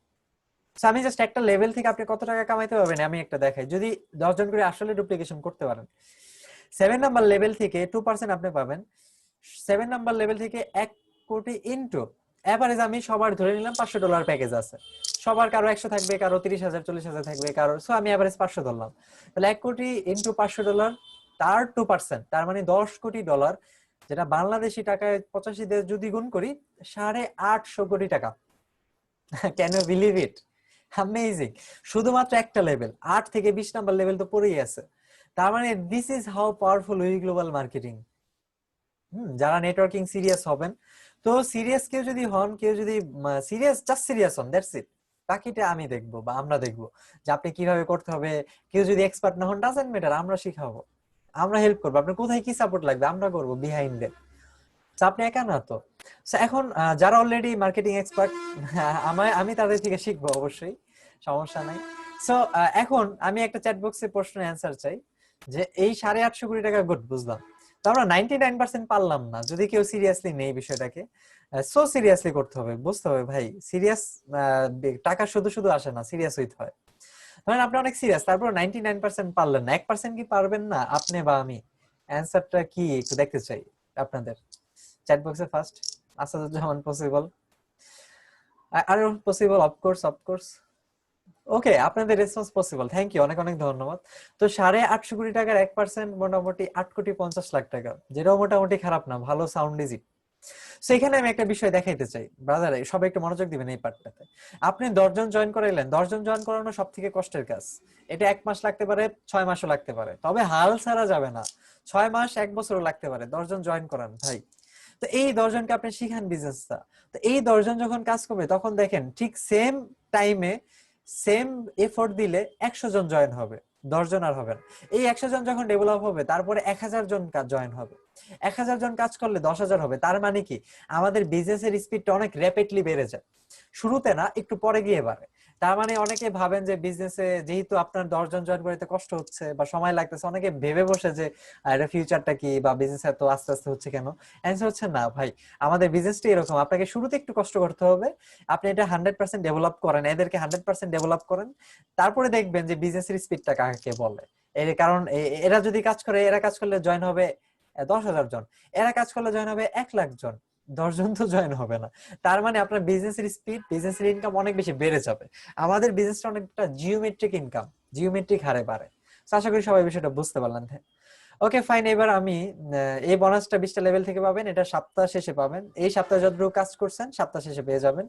আমি জাস্ট একটা লেভেল থেকে আপনি কত টাকা কামাইতে পারবেন আমি একটা দেখাই, যদি 10 জন করে আসলে ডুপ্লিকেশন করতে পারেন। 7 নাম্বার লেভেল থেকে 2% আপনি পাবেন। 7 নাম্বার লেভেল থেকে 1 কোটি ইনটু এভারেজ, আমি সবার ধরে নিলাম $500 প্যাকেজ আছে, সবার কারো 100 থাকবে, কারো 30,000 40,000 থাকবে, কারো, সো আমি এভারেজ 500 ধরলাম। তাহলে 1 কোটি ইনটু $500, তার 2%, তার মানে $10 কোটি, যেটা বাংলাদেশি টাকায় 85 দিয়ে যদি গুণ করি 850 কোটি টাকা। Can you believe it? Amazing. শুধুমাত্র একটা লেভেল, 8 থেকে 20 নাম্বার লেভেল তো পড়েই আছে। তার মানে this is how powerful we global marketing. যারা নেটওয়ার্কিং সিরিয়াস হবেন, তো সিরিয়াস কেউ যদি হন, কেউ যদি সিরিয়াস, জাস্ট সিরিয়াস হন, দ্যাটস ইট। বাকিটা আমি দেখবো বা আমরা দেখবো যে আপনি কিভাবে করতে হবে। কেউ যদি এক্সপার্ট না হন, ডাজন্ট ম্যাটার, আমরা শিখাবো, আমরা হেল্প করবো। আপনার কোথায় কি সাপোর্ট লাগবে আমরা করবো বিহাইন্ড এ, আপনি একা না তো। এখন যারা অলরেডি মার্কেটিং এক্সপার্ট, আমি তাদের থেকে শিখবো অবশ্যই, সমস্যা নাই। সো এখন আমি একটা চ্যাট বক্সে প্রশ্নের অ্যান্সার চাই, যে এই 850 কোটি টাকা, গুড বুঝলাম, তো আমরা 99% পারলাম না। যদি কেউ সিরিয়াসলি নেই বিষয়টাকে, সো সিরিয়াসলি করতে হবে, বুঝতে হবে ভাই, সিরিয়াস টাকা শুধু শুধু আসে না, সিরিয়াস হইতে হয়। ধরেন আপনি অনেক সিরিয়াস, তারপর 99% পারলেন না, 1% কি পারবেন না আপনি বা আমি? অ্যান্সারটা কি একটু দেখতে চাই আপনাদের চ্যাট বক্সে। ফার্স্ট আসাদুজ্জামান পসিবল, আর পসিবল, অফকোর্স। ওকে, আপনাদের রেসপন্স পসিবল, থ্যাংক ইউ, অনেক অনেক ধন্যবাদ। তো 850 কোটি টাকার 1% মোটামুটি 8,50,00,000 টাকা, যেটাও মোটামুটি খারাপ না, ভালো সাউন্ড ডিজিট। সেখানে আমি একটা বিষয় দেখাইতে চাই ব্রাদার, সবাই একটু মনোযোগ দিবেন এই পার্টটাতে। আপনি 10 জন জয়েন করাইলেন, 10 জন জয়েন করানো সব থেকে কষ্টের কাজ। এটা 1 মাস লাগতে পারে, 6 মাসও লাগতে পারে, তবে হাল ছাড়া যাবে না। 6 মাস 1 বছরও লাগতে পারে, 10 জন জয়েন করান ভাই। তো এই 10 জনকে আপনি শিখান বিজনেসটা। তো এই 10 জন যখন কাজ করবে, তখন দেখেন ঠিক সেম টাইমে সেম এফোর্ট দিলে 100 জন জয়েন হবে, 10 জন আর হবে না। এই 100 জন যখন ডেভেলপ হবে, তারপরে 1000 জন জয়েন হবে, 1000 জন কাজ করলে 10,000 হবে। তার মানে কি, আমাদের বিজনেসের স্পিডটা অনেক র্যাপিডলি বেড়ে যায়। শুরুতে না, একটু পরে গিয়ে বাড়ে। তার মানে অনেকে ভাবেন যে বিজনেসে যেহেতু আপনার 10 জন জয়েন করতে কষ্ট হচ্ছে বা সময় লাগতেছে, অনেকে ভেবে বসে যে এটা ফিউচারটা কি বা বিজনেস এত আস্তে আস্তে হচ্ছে কেন। অ্যান্সার হচ্ছে না ভাই, আমাদের বিজনেসটা এরকম, আপনাকে শুরুতে একটু কষ্ট করতে হবে, আপনি এটা 100% ডেভেলপ করেন, এদেরকে 100% ডেভেলপ করেন, তারপরে দেখবেন যে বিজনেসের স্পিডটা কাকে বলে। এর কারণ এরা যদি কাজ করে, এরা কাজ করলে জয়েন হবে 10,000 জন, এরা কাজ করলে জয়েন হবে 1,00,000 জন, 10 জন তো জয়েন হবে না। তার মানে আপনার বিজনেসের স্পিড, বিজনেসের ইনকাম অনেক বেশি বেড়ে যাবে। আমাদের বিজনেসটা অনেকটা জিওমেট্রিক ইনকাম, জিওমেট্রিক হারে বাড়ে। আশা করি সবাই বিষয়টা বুঝতে পারলেন। ওকে ফাইন, এবার আমি এই বোনাসটা 20টা লেভেল থেকে পাবেন, এটা সপ্তাহ শেষে পাবেন। এই সপ্তাহে যতটুকু কাজ করছেন সপ্তাহ শেষে পেয়ে যাবেন।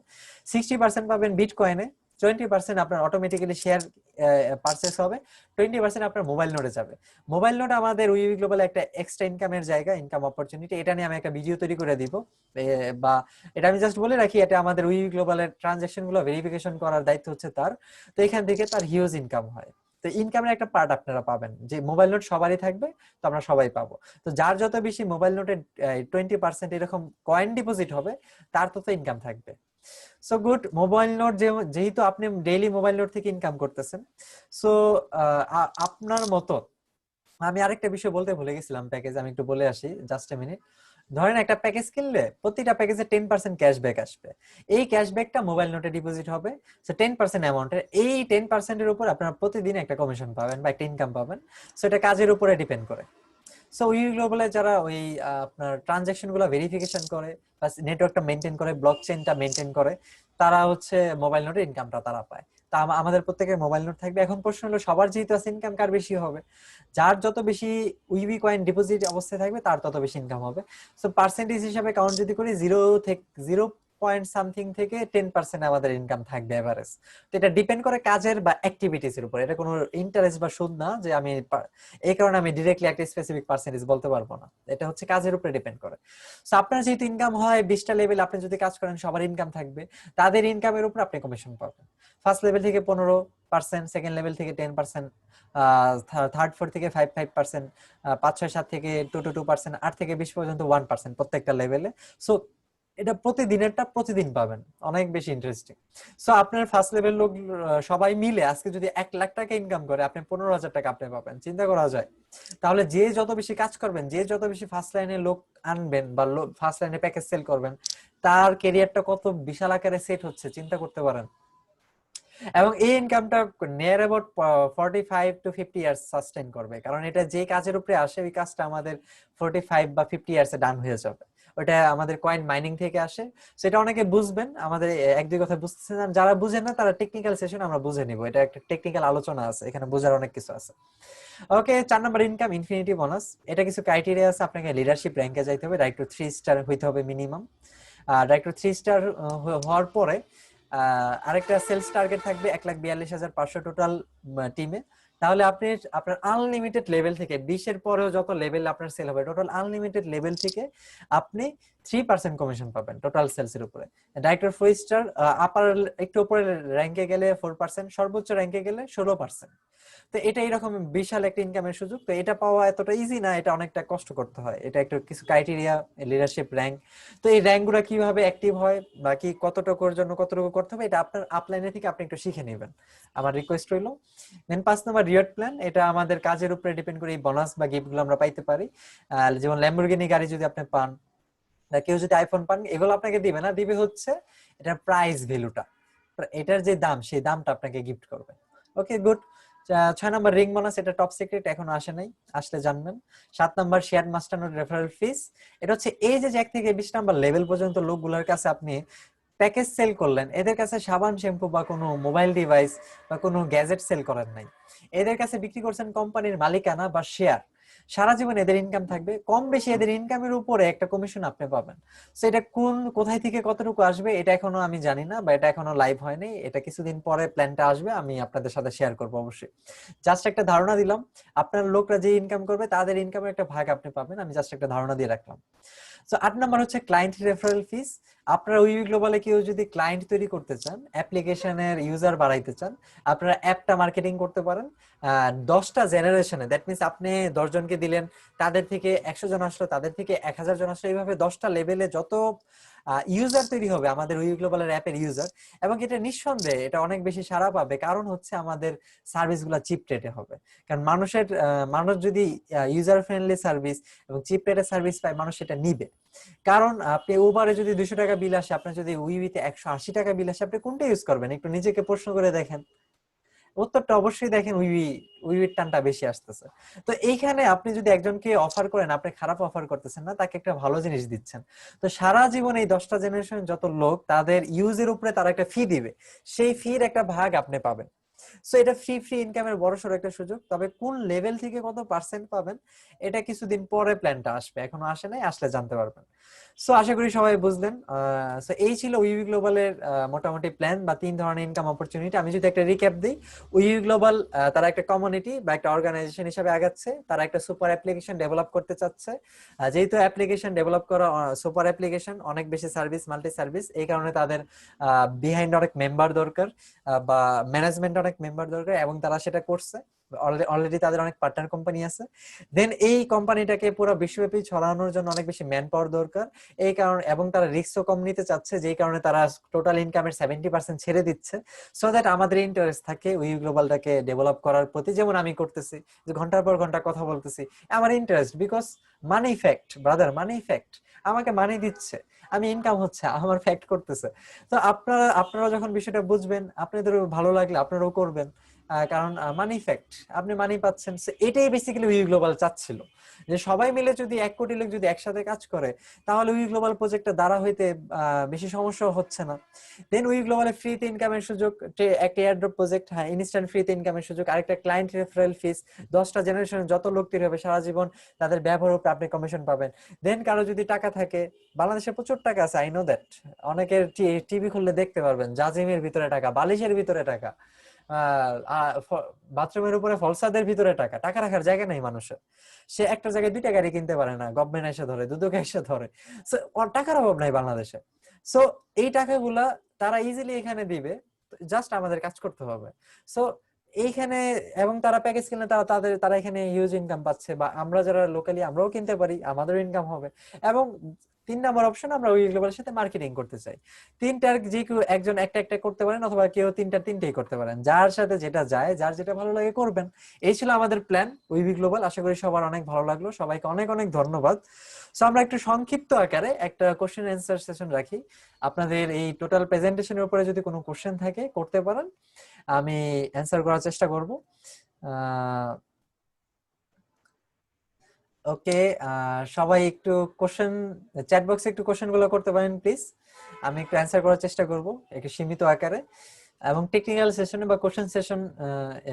60% পাবেন বিটকয়েনে, 20% আপনার অটোমেটিক্যালি শেয়ার পারচেস হবে, 20% আপনার মোবাইল নোটে যাবে। মোবাইল নোট আমাদের উইবি গ্লোবাল একটা এক্সট্রা ইনকামের জায়গা, ইনকাম অপরচুনিটি। এটা নিয়ে আমি একটা ভিডিও তৈরি করে দিব, বা এটা আমি জাস্ট বলে রাখি, এটা আমাদের উইবি গ্লোবালের ট্রানজাকশন গুলো ভেরিফিকেশন করার দায়িত্ব হচ্ছে তার। তো এখান থেকে তার হিউজ ইনকাম হয়। তো ইনকামের একটা পার্ট আপনারা পাবেন, যে মোবাইল নোট সবারই থাকবে, তো আমরা সবাই পাবো। তো যার যত বেশি মোবাইল নোটে 20% এরকম কয়েন ডিপোজিট হবে, তার তত ইনকাম থাকবে। সো গুড, মোবাইল নোট যেহেতু আপনি ডেইলি মোবাইল নোট থেকে ইনকাম করতেছেন, সো আপনার মতো আমি আরেকটা বিষয় বলতে ভুলে গেছিলাম, প্যাকেজ আমি একটু বলে আসি, জাস্ট এ মিনিট। ধরেন একটা প্যাকেজ কিনলে প্রতিটা প্যাকেজে 10% ক্যাশব্যাক আসবে। এই ক্যাশব্যাকটা মোবাইল নোটে ডিপোজিট হবে। সো 10% অ্যামাউন্টের, এই 10%-এর উপর আপনারা প্রতিদিন একটা কমিশন পাবেন বা একটা ইনকাম পাবেন। সো এটা কাজের উপরে ডিপেন্ড করে। সো উই গ্লোবালে যারা ওই আপনার ট্রানজাকশন গুলো ভেরিফিকেশন করে বা নেটওয়ার্কটা মেনটেন করে, ব্লকচেইনটা মেনটেন করে, তারা হচ্ছে মোবাইল নোটের ইনকামটা তারা পায়। তা আমাদের প্রত্যেকের মোবাইল নোট থাকবে। এখন প্রশ্ন হলো, সবার যেহেতু আছে, ইনকাম কার বেশি হবে? যার যত বেশি উইবি কয়েন ডিপোজিট অবস্থায় থাকবে, তার তত বেশি ইনকাম হবে। সো পার্সেন্টেজ হিসাবে কাউন্ট যদি করি, 0 পয়েন্ট সামথিং থেকে 10% আমাদের ইনকাম থাকবে এভারেজ। তো এটা ডিপেন্ড করে কাজের বা অ্যাক্টিভিটিস এর উপর, এটা কোনো ইন্টারেস্ট বা সুদ না যে আমি এই কারণে আমি ডিরেক্টলি একটা স্পেসিফিক পার্সেন্টেজ বলতে পারবো না, এটা হচ্ছে কাজের উপরে ডিপেন্ড করে। সো আপনার যেহেতু ইনকাম হয় 20টা লেভেল, আপনি যদি কাজ করেন সবার ইনকাম থাকবে, তাদের ইনকামের উপর আপনি কমিশন পাবেন। ফার্স্ট লেভেল থেকে 15%, সেকেন্ড লেভেল থেকে 10%, থার্ড ফোর থেকে 5% 5 6 7 থেকে 2% 8 থেকে 20 পর্যন্ত 1% প্রত্যেকটা লেভেলে। সো এটা প্রতিদিনেরটা প্রতিদিন পাবেন, অনেক বেশি ইন্টারেস্টিং। সো আপনার ফার্স্ট লেভেল লোক সবাই মিলে আজকে যদি 1,00,000 টাকা ইনকাম করে, আপনি 15,000 টাকা আপনি পাবেন, চিন্তা করা যায়? তাহলে যে যত বেশি কাজ করবেন, যে যত বেশি ফার্স্ট লাইনে লোক আনবেন বা ফার্স্ট লাইনে প্যাকেজ সেল করবেন, তার ক্যারিয়ারটা কত বিশাল আকারে সেট হচ্ছে চিন্তা করতে পারেন। এবং এই ইনকামটা near about 45 to 50 years sustain করবে, কারণ এটা যে কাজের উপরে আসে, ওই কাজটা আমাদের 45 বা 50 ইয়ার্সে ডান হয়ে যাবে। ওটা আমাদের কয়েন মাইনিং থেকে আসে। সেটা অনেকে বুঝবেন, আমাদের এক দুই কথা বুঝতেছেন, আর যারা বুঝেন না তারা টেকনিক্যাল সেশন আমরা বুঝে নিব, এটা একটা টেকনিক্যাল আলোচনা আছে, এখানে বোঝার অনেক কিছু আছে। ওকে, 4 নম্বর ইনকাম, ইনফিনিটি বোনাস। এটা কিছু ক্রাইটেরিয়া আছে, আপনাকে লিডারশিপ র্যাঙ্কে যাইতে হবে, ডাইরেক্টর 3 স্টার হইতে হবে মিনিমাম। ডাইরেক্টর 3 স্টার হওয়ার পরে আরেকটা সেলস টার্গেট থাকবে 1,42,500 টোটাল টিমে। তাহলে আপনি আপনার আনলিমিটেড লেভেল থেকে, 20-এর পরেও যত লেভেল আপনার সেল হবে, টোটাল আনলিমিটেড লেভেল থেকে আপনি 3% কমিশন পাবেন টোটাল সেলস এর উপরে। ডাইরেক্টর 4 স্টার, আপার একটু উপরে র্যাঙ্কে গেলে 4%, সর্বোচ্চ র্যাঙ্কে গেলে 16%। তো এটা এরকম বিশাল একটা ইনকামের সুযোগ। তো এটা পাওয়া এতটা ইজি না, এটা অনেকটা কষ্ট করতে হয়, এটা একটু কিছু ক্রাইটেরিয়া, লিডারশিপ র্যাঙ্ক। তো এই র্যাঙ্ক গুলা কিভাবে অ্যাক্টিভ হয় বা কি কতটুকুর জন্য কতটুকু করতে হবে, এটা আপনার আপলাইনে থেকে আপনি একটু শিখে নেবেন, আমার রিকোয়েস্ট রইল। দেন 5 নম্বর রিওয়ার্ড প্ল্যান, এটা আমাদের কাজের উপরে ডিপেন্ড করে এই বোনাস বা গিফট গুলো আমরা পাইতে পারি। যেমন ল্যাম্বরগিনি গাড়ি যদি আপনি পান, বা কেউ যদি আইফোন পান, এগুলো আপনাকে দিবে না, দিবে হচ্ছে এটার প্রাইস ভ্যালুটা, এটার যে দাম, সেই দামটা আপনাকে গিফট করবে। Okay good. 6 নম্বর রিং বোনাস, এটা টপ সিক্রেট, এখনো আসে নাই, আসলে জানবেন। 7 নম্বর শেয়ার মাস্টার নোট রেফারেল ফিস, এটা হচ্ছে এই যে 1 থেকে 20 নম্বর লেভেল পর্যন্ত লোকগুলোর কাছে আপনি প্যাকেজ সেল করলেন, এদের কাছে সাবান শ্যাম্পু বা কোনো মোবাইল ডিভাইস বা কোনো গ্যাজেট সেল করেন নাই, এদের কাছে বিক্রি করছেন কোম্পানির মালিকানা বা শেয়ার। সারা জীবন এদের ইনকাম থাকবে, কম বেশি এদের ইনকামের উপরে একটা কমিশন আপনি পাবেন। সো এটা কোথায় থেকে কতটুকু আসবে, এটা এখনো আমি জানি না, বা এটা এখনো লাইভ হয়নি, এটা কিছুদিন পরে প্ল্যানটা আসবে, আমি আপনাদের সাথে শেয়ার করবো অবশ্যই। জাস্ট একটা ধারণা দিলাম, আপনার লোকরা যে ইনকাম করবে তাদের ইনকামের একটা ভাগ আপনি পাবেন, আমি জাস্ট একটা ধারণা দিয়ে রাখলাম। সো 8 নম্বর হচ্ছে ক্লায়েন্ট রেফারেল ফিস। আপনারা উইবি গ্লোবালে কেউ যদি ক্লায়েন্ট তৈরি করতে চান, অ্যাপ্লিকেশনের ইউজার বাড়াইতে চান, আপনারা অ্যাপটা মার্কেটিং করতে পারেন 10টা জেনারেশনে। দ্যাট মিনস আপনি 10 জনকে দিলেন, তাদের থেকে 100 জন আসলো, তাদের থেকে 1,000 জন আসলো, এইভাবে 10টা লেভেলে যত ইউজার তৈরি হবে আমাদের উই গ্লোবালের অ্যাপের ইউজার, এবং এটা নিঃসন্দেহে এটা অনেক বেশি সাড়া পাবে, কারণ হচ্ছে আমাদের সার্ভিসগুলো চিপ রেটে হবে। কারণ মানুষ যদি ইউজার ফ্রেন্ডলি সার্ভিস এবং চিপ রেটে সার্ভিস পায়, মানুষ সেটা নিবে। কারণ আপনি উবারে যদি 200 টাকা বিল আসে, আপনার যদি উইতে 180 টাকা বিল আসে, আপনি কোনটা ইউজ করবেন? একটু নিজেকে প্রশ্ন করে দেখেন। উত্তরটা অবশ্যই দেখেন উইউর টানটা বেশি আসতেছে। তো এইখানে আপনি যদি একজনকে অফার করেন, আপনি খারাপ অফার করতেছেন না, তাকে একটা ভালো জিনিস দিচ্ছেন। তো সারা জীবন এই 10টা জেনারেশন যত লোক তাদের ইউজের উপরে তারা একটা ফি দিবে, সেই ফির একটা ভাগ আপনি পাবেন। সো এটা ফ্রি ইনকামের বড়সড় একটা সুযোগ। তবে কোন লেভেল থেকে কত পার্সেন্ট পাবেন এটা কিছুদিন পরে প্ল্যানটা আসবে, এখনো আসে নাই, আসলে জানতে পারবেন। সো আশা করি সবাই বুঝলেন। সো এই ছিল উইবি গ্লোবালের মোটামুটি প্ল্যান বা 3 ধরনের ইনকাম অপরচুনিটি। আমি যদি একটা রিক্যাপ দিই, উইবি গ্লোবাল তারা একটা কমিউনিটি বা একটা অর্গানাইজেশন হিসেবে আগাচ্ছে। তারা একটা সুপার অ্যাপ্লিকেশন ডেভেলপ করতে চাচ্ছে। যেহেতু অ্যাপ্লিকেশন ডেভেলপ করা সুপার অ্যাপ্লিকেশন, অনেক বেশি সার্ভিস, মাল্টি সার্ভিস, এই কারণে তাদের বিহাইন্ড অনেক মেম্বার দরকার বা ম্যানেজমেন্ট অনেক মেম্বার দরকার, এবং তারা সেটা করছে। অলরেডি তাদের অনেক পার্টনার কোম্পানি আছে। দেন এই কোম্পানিটাকে পুরো বিশ্বব্যাপী ছড়ানোর জন্য অনেক বেশি ম্যান পাওয়ার দরকার। এই কারণে, এবং তারা রিস্কও কম নিতে চাচ্ছে, যেই কারণে তারা টোটাল ইনকামের 70% ছেড়ে দিচ্ছে, সো দ্যাট আমাদের ইন্টারেস্ট থাকে উই গ্লোবালটাকে ডেভেলপ করার প্রতি। যেমন আমি করতেছি, যে ঘন্টার পর ঘন্টা কথা বলতেছি, আমার interest, because money fact brother, money fact. আমাকে মানি দিচ্ছে, আমি ইনকাম হচ্ছে, আমার ফ্যাক্ট করতেছে। তো আপনারা যখন বিষয়টা বুঝবেন, আপনাদেরও ভালো লাগলে আপনারাও করবেন, কারণ মানি ফ্যাক্ট, আপনি মানি পাচ্ছেন। এটাই বেসিক্যালি উই গ্লোবাল চাচ্ছিল, যে সবাই মিলে যদি 1 কোটি লোক যদি একসাথে কাজ করে, তাহলে উই গ্লোবাল প্রজেক্টটা দ্বারা হইতে বেশি সমস্যা হচ্ছে না। দেন উই গ্লোবালে ফ্রিতে ইনকামের সুযোগ, একটা এয়ারড্রপ প্রজেক্ট, হ্যাঁ, ইনস্ট্যান্ট ফ্রিতে ইনকামের সুযোগ, আরেকটা ক্লায়েন্ট রেফারেল ফিস, 10টা জেনারেশনের যত লোক তৈরি হবে সারা জীবন তাদের ব্যবহারের উপর আপনি কমিশন পাবেন। দেন কারো যদি টাকা থাকে, বাংলাদেশে প্রচুর টাকা আছে, আই নো দ্যাট। অনেকের টিভি খুললে দেখতে পারবেন জাজিমের ভিতরে টাকা, বালিশের ভিতরে টাকা, বাথরুমের উপরে ফলসাদের ভিতরে টাকা, টাকা রাখার জায়গা নেই মানুষের। সে একটা জায়গায় 2টা গাড়ি কিনতে পারে না, গভর্নমেন্ট এসে ধরে, দুদক এসে ধরে। টাকার অভাব নাই বাংলাদেশে। সো এই টাকাগুলা তারা ইজিলি এখানে দিবে, জাস্ট আমাদের কাজ করতে হবে। সো এইখানে, এবং তারা প্যাকেজ কিনলে তারা এখানে হিউজ ইনকাম পাচ্ছে, বা আমরা যারা লোকালি আমরাও কিনতে পারি, আমাদের ইনকাম হবে। এবং 3 নম্বর অপশন, আমরা উই গ্লোবালের সাথে মার্কেটিং করতে চাই। তিনটার যে কেউ একজন একটা করতে পারেন, অথবা কেউ তিনটেই করতে পারেন, যার সাথে যেটা যায়, যার যেটা ভালো লাগে করবেন। এই ছিল আমাদের প্ল্যান উইবি গ্লোবাল। আশা করি সবার অনেক ভালো লাগলো, সবাইকে অনেক অনেক ধন্যবাদ। সো আমরা একটু সংক্ষিপ্ত আকারে একটা কোশ্চেন অ্যান্সার সেশন রাখি। আপনাদের এই টোটাল প্রেজেন্টেশনের উপরে যদি কোনো কোশ্চেন থাকে করতে পারেন, আমি অ্যান্সার করার চেষ্টা করব। ওকে, সবাই একটু কোশ্চেন চ্যাট বক্সে একটু কোশ্চেন গুলো করতে পারেন প্লিজ। আমি একটু অ্যান্সার করার চেষ্টা করব একটু সীমিত আকারে, এবং টেকনিক্যাল সেশনে বা কোশ্চেন সেশন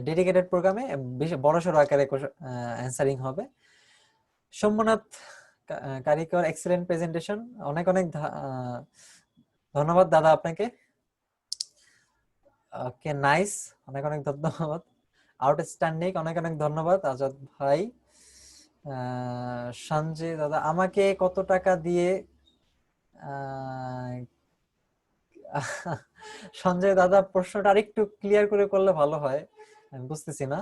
ডেডিকেটেড প্রোগ্রামে বেশি বড়সড় আকারে অ্যান্সারিং হবে। সোমনাথ কারিকর, এক্সেলেন্ট প্রেজেন্টেশন, অনেক অনেক ধন্যবাদ দাদা আপনাকে। ওকে, নাইস, অনেক অনেক ধন্যবাদ। আউটস্ট্যান্ডিং, অনেক অনেক ধন্যবাদ আজাদ ভাই। সঞ্জয় দাদা, আমাকে কত টাকা দিয়ে সঞ্জয় দাদা, প্রশ্নটা আরেকটু ক্লিয়ার করে করলে ভালো হয়, আমি বুঝতেছি না।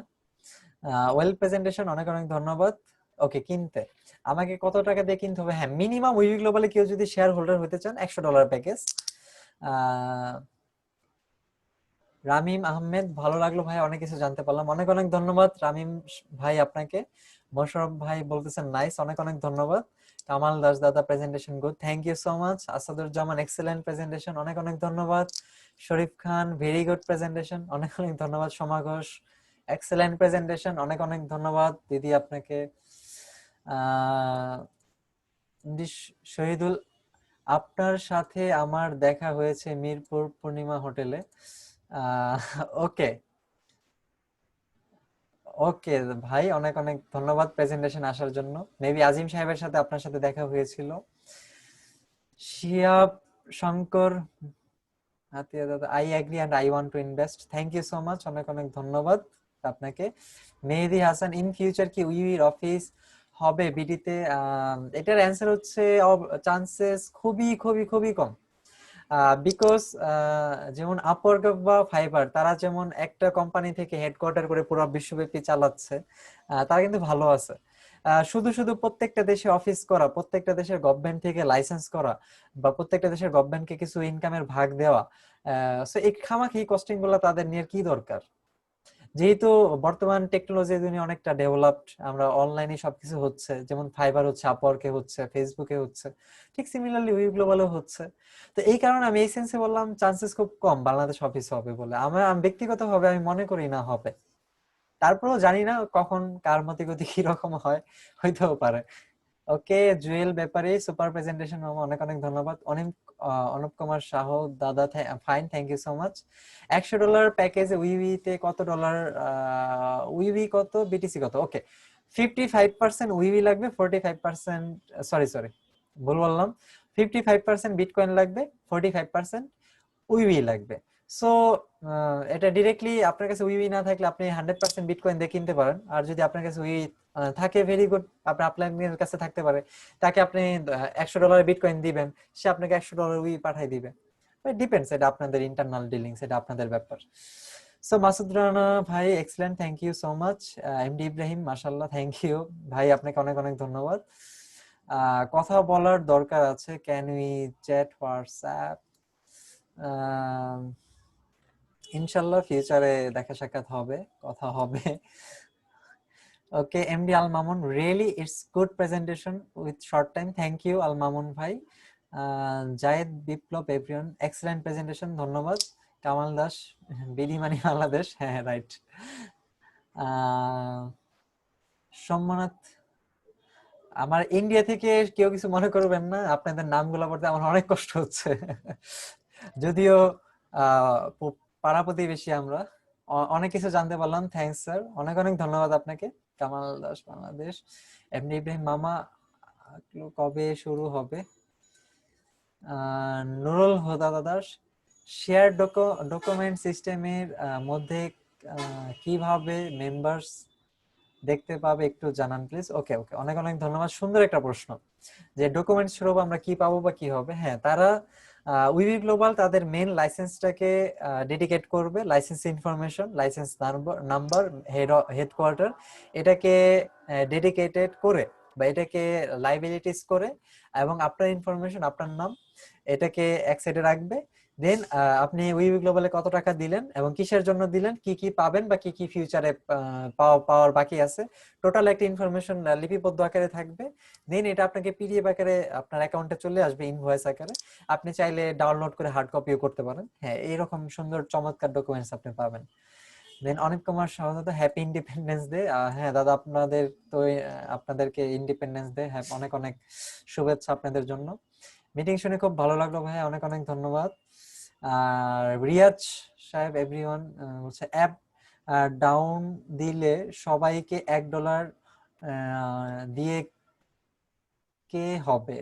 ওয়েল প্রেজেন্টেশন, অনেক অনেক ধন্যবাদ। ওকে, কিনতে আমাকে কত টাকা দিয়ে কিনতে হবে? হ্যাঁ, মিনিমাম উইবি গ্লোবালে কেউ যদি শেয়ার হোল্ডার হতে চান, $100 প্যাকেজ। রামিম আহমেদ, ভালো লাগলো ভাই, অনেক কিছু জানতে পারলাম, অনেক অনেক ধন্যবাদ রামিম ভাই আপনাকে। মোশাররফ ভাই বলতেছেন নাইস, অনেক অনেক ধন্যবাদ। কামাল দাস দাদা, presentation good, thank you so much. Asaduzzaman, excellent presentation, অনেক অনেক ধন্যবাদ। Sharif Khan, very good presentation, অনেক অনেক ধন্যবাদ। সোমা ঘোষ, এক্সেলেন্ট প্রেজেন্টেশন, অনেক অনেক ধন্যবাদ দিদি আপনাকে। শহীদুল, আপনার সাথে আমার দেখা হয়েছে মিরপুর পূর্ণিমা হোটেলে। ওকে ওকে ভাই, অনেক অনেক ধন্যবাদ প্রেজেন্টেশন আসার জন্য। মেবি আজিম সাহেবের সাথে আপনার সাথে দেখা হয়েছিল। শিয়াব শঙ্কর, হাতিয়া দাদা, I agree and I want to invest, thank you so much, অনেক অনেক ধন্যবাদ আপনাকে। মেহেদি হাসান, ইন ফিউচার কি উইর অফিস হবে বিডিতে? এটার অ্যান্সার হচ্ছে চান্সেস খুবই খুবই খুবই কম। বিকজ যেমন আপওয়ার্ক বা ফাইবার, তারা যেমন একটা কোম্পানি থেকে হেডকোয়ার্টার করে পুরো বিশ্বব্যাপী চালাচ্ছে, তারা কিন্তু ভালো আছে। শুধু শুধু প্রত্যেকটা দেশে অফিস করা, প্রত্যেকটা দেশের গভর্নমেন্ট থেকে লাইসেন্স করা, বা প্রত্যেকটা দেশের গভর্নমেন্টকে কিছু ইনকামের ভাগ দেওয়া, সো এই খামাখি কস্টিং গুলা তাদের নিয়ে কি দরকার? যেহেতু বর্তমান টেকনোলজি দুনিয়া অনেকটা ডেভেলপড, আমরা অনলাইনে সবকিছু হচ্ছে, যেমন ফাইবার হচ্ছে, আপওয়ার্কে হচ্ছে, ফেসবুকে হচ্ছে, ঠিক সিমিলারলি উই গ্লোবালও হচ্ছে। তো এই কারণে আমি এই সেন্সে বললাম চান্সেস খুব কম বাংলাদেশ অফিস হবে বলে। আমার ব্যক্তিগতভাবে আমি মনে করি না হবে। তারপরেও জানি না কখন কার মতে গতি কিরকম হয়, হইতেও পারে। ওকে, জুয়েল ব্যাপারে সুপার প্রেজেন্টেশন, অনেক অনেক ধন্যবাদ। অনেক অনুপ কুমার সাহ দাদা, fine, thank you so much. $100 প্যাকেজে উইউইতে কত ডলার, উইউই কত, বিটিসি কত? ওকে, 55% উইউই লাগবে, 45%, সরি সরি ভুল বললাম, 55% বিটকয়েন লাগবে, 45% উইউই লাগবে। সো এটা ডিরেক্টলি আপনার কাছে উইউই না থাকলে আপনি 100% বিটকয়েন দিয়ে কিনতে পারেন। আর যদি আপনার কাছে উইউই থাকে, ভেরি গুড, আপনার কাছে থাকতে পারে, তাকে আপনি $100 বিটকয়েন দিবেন, সে আপনাকে $100 উইউই পাঠিয়ে দিবে। ডিপেন্ডস, এটা আপনাদের ইন্টারনাল ডিলিংস, এটা আপনাদের ব্যাপার। সো মাসুদ রানা ভাই, excellent, thank you so much. MD Ibrahim, মাশাআল্লাহ, থ্যাংক ইউ ভাই, আপনাকে অনেক অনেক ধন্যবাদ। কথা বলার দরকার আছে, ক্যান উই চ্যাট হোয়াটসঅ্যাপ? ইনশাল্লাহ ফিউচারে দেখা সাক্ষাৎ হবে, কথা হবে। Okay, MD Al Mamun, really it's good presentation with short time, thank you Al Mamun ভাই। Zayed Biplob, everyone, excellent presentation, ধন্যবাদ। কামাল দাস, বিধিমানি বাংলাদেশ, হ্যাঁ রাইট। সম্মানাত, আমার ইন্ডিয়া থেকে কেউ কিছু মনে করবেন না, আপনাদের নামগুলো পড়তে আমার অনেক কষ্ট হচ্ছে। যদিও পাড়া প্রতিবেশী আমরা, অনেক কিছু জানতে পারলাম। থ্যাংকস স্যার, অনেক অনেক ধন্যবাদ আপনাকে। কামাল দাস বাংলাদেশ, এমনি ইব্রাহিম মামা, কবে শুরু হবে? নুরুল হুদা দাস, শেয়ার ডকুমেন্ট সিস্টেমের মধ্যে কিভাবে মেম্বার্স দেখতে পাবে একটু জানান প্লিজ। ওকে ওকে, অনেক অনেক ধন্যবাদ, সুন্দর একটা প্রশ্ন, যে ডকুমেন্টস স্বরূপ আমরা কি পাবো বা কি হবে। হ্যাঁ, তারা উইভি গ্লোবাল তাদের মেন লাইসেন্সটাকে ডেডিকেট করবে, licence information, licence number, headquarter, এটাকে ডেডিকেটেড করে বা এটাকে লাইবিলিটিস করে, এবং আপনার ইনফরমেশন, আপনার নাম, এটাকে এক সাইডে রাখবে। দেন আপনি উইভি গ্লোবালে কত টাকা দিলেন এবং কিসের জন্য দিলেন, কি কি পাবেন বা কি কি ফিউচারে পাওয়ার বাকি আছে, টোটাল একটা ইনফরমেশন লিপিবদ্ধ আকারে থাকবে। দেন এটা আপনাকে পিডিএফ আকারে আপনার অ্যাকাউন্টে চলে আসবে, ইনভয়েস আকারে। আপনি চাইলে ডাউনলোড করে হার্ড কপিও করতে পারেন। হ্যাঁ, এইরকম সুন্দর চমৎকার ডকুমেন্টস আপনি পাবেন। দেন অনিক কুমার সাহদাত, হ্যাপি ইন্ডিপেন্ডেন্স ডে। হ্যাঁ দাদা, আপনাদের তো আপনাদেরকে ইন্ডিপেন্ডেন্স ডে, হ্যাঁ, অনেক অনেক শুভেচ্ছা আপনাদের জন্য। মিটিং শুনে খুব ভালো লাগলো ভাই, অনেক অনেক ধন্যবাদ। আর রিয়াজ সাহেব, এভরিওয়ান, হচ্ছে অ্যাপ ডাউন দিলে সবাইকে $1 দিয়ে কে হবে,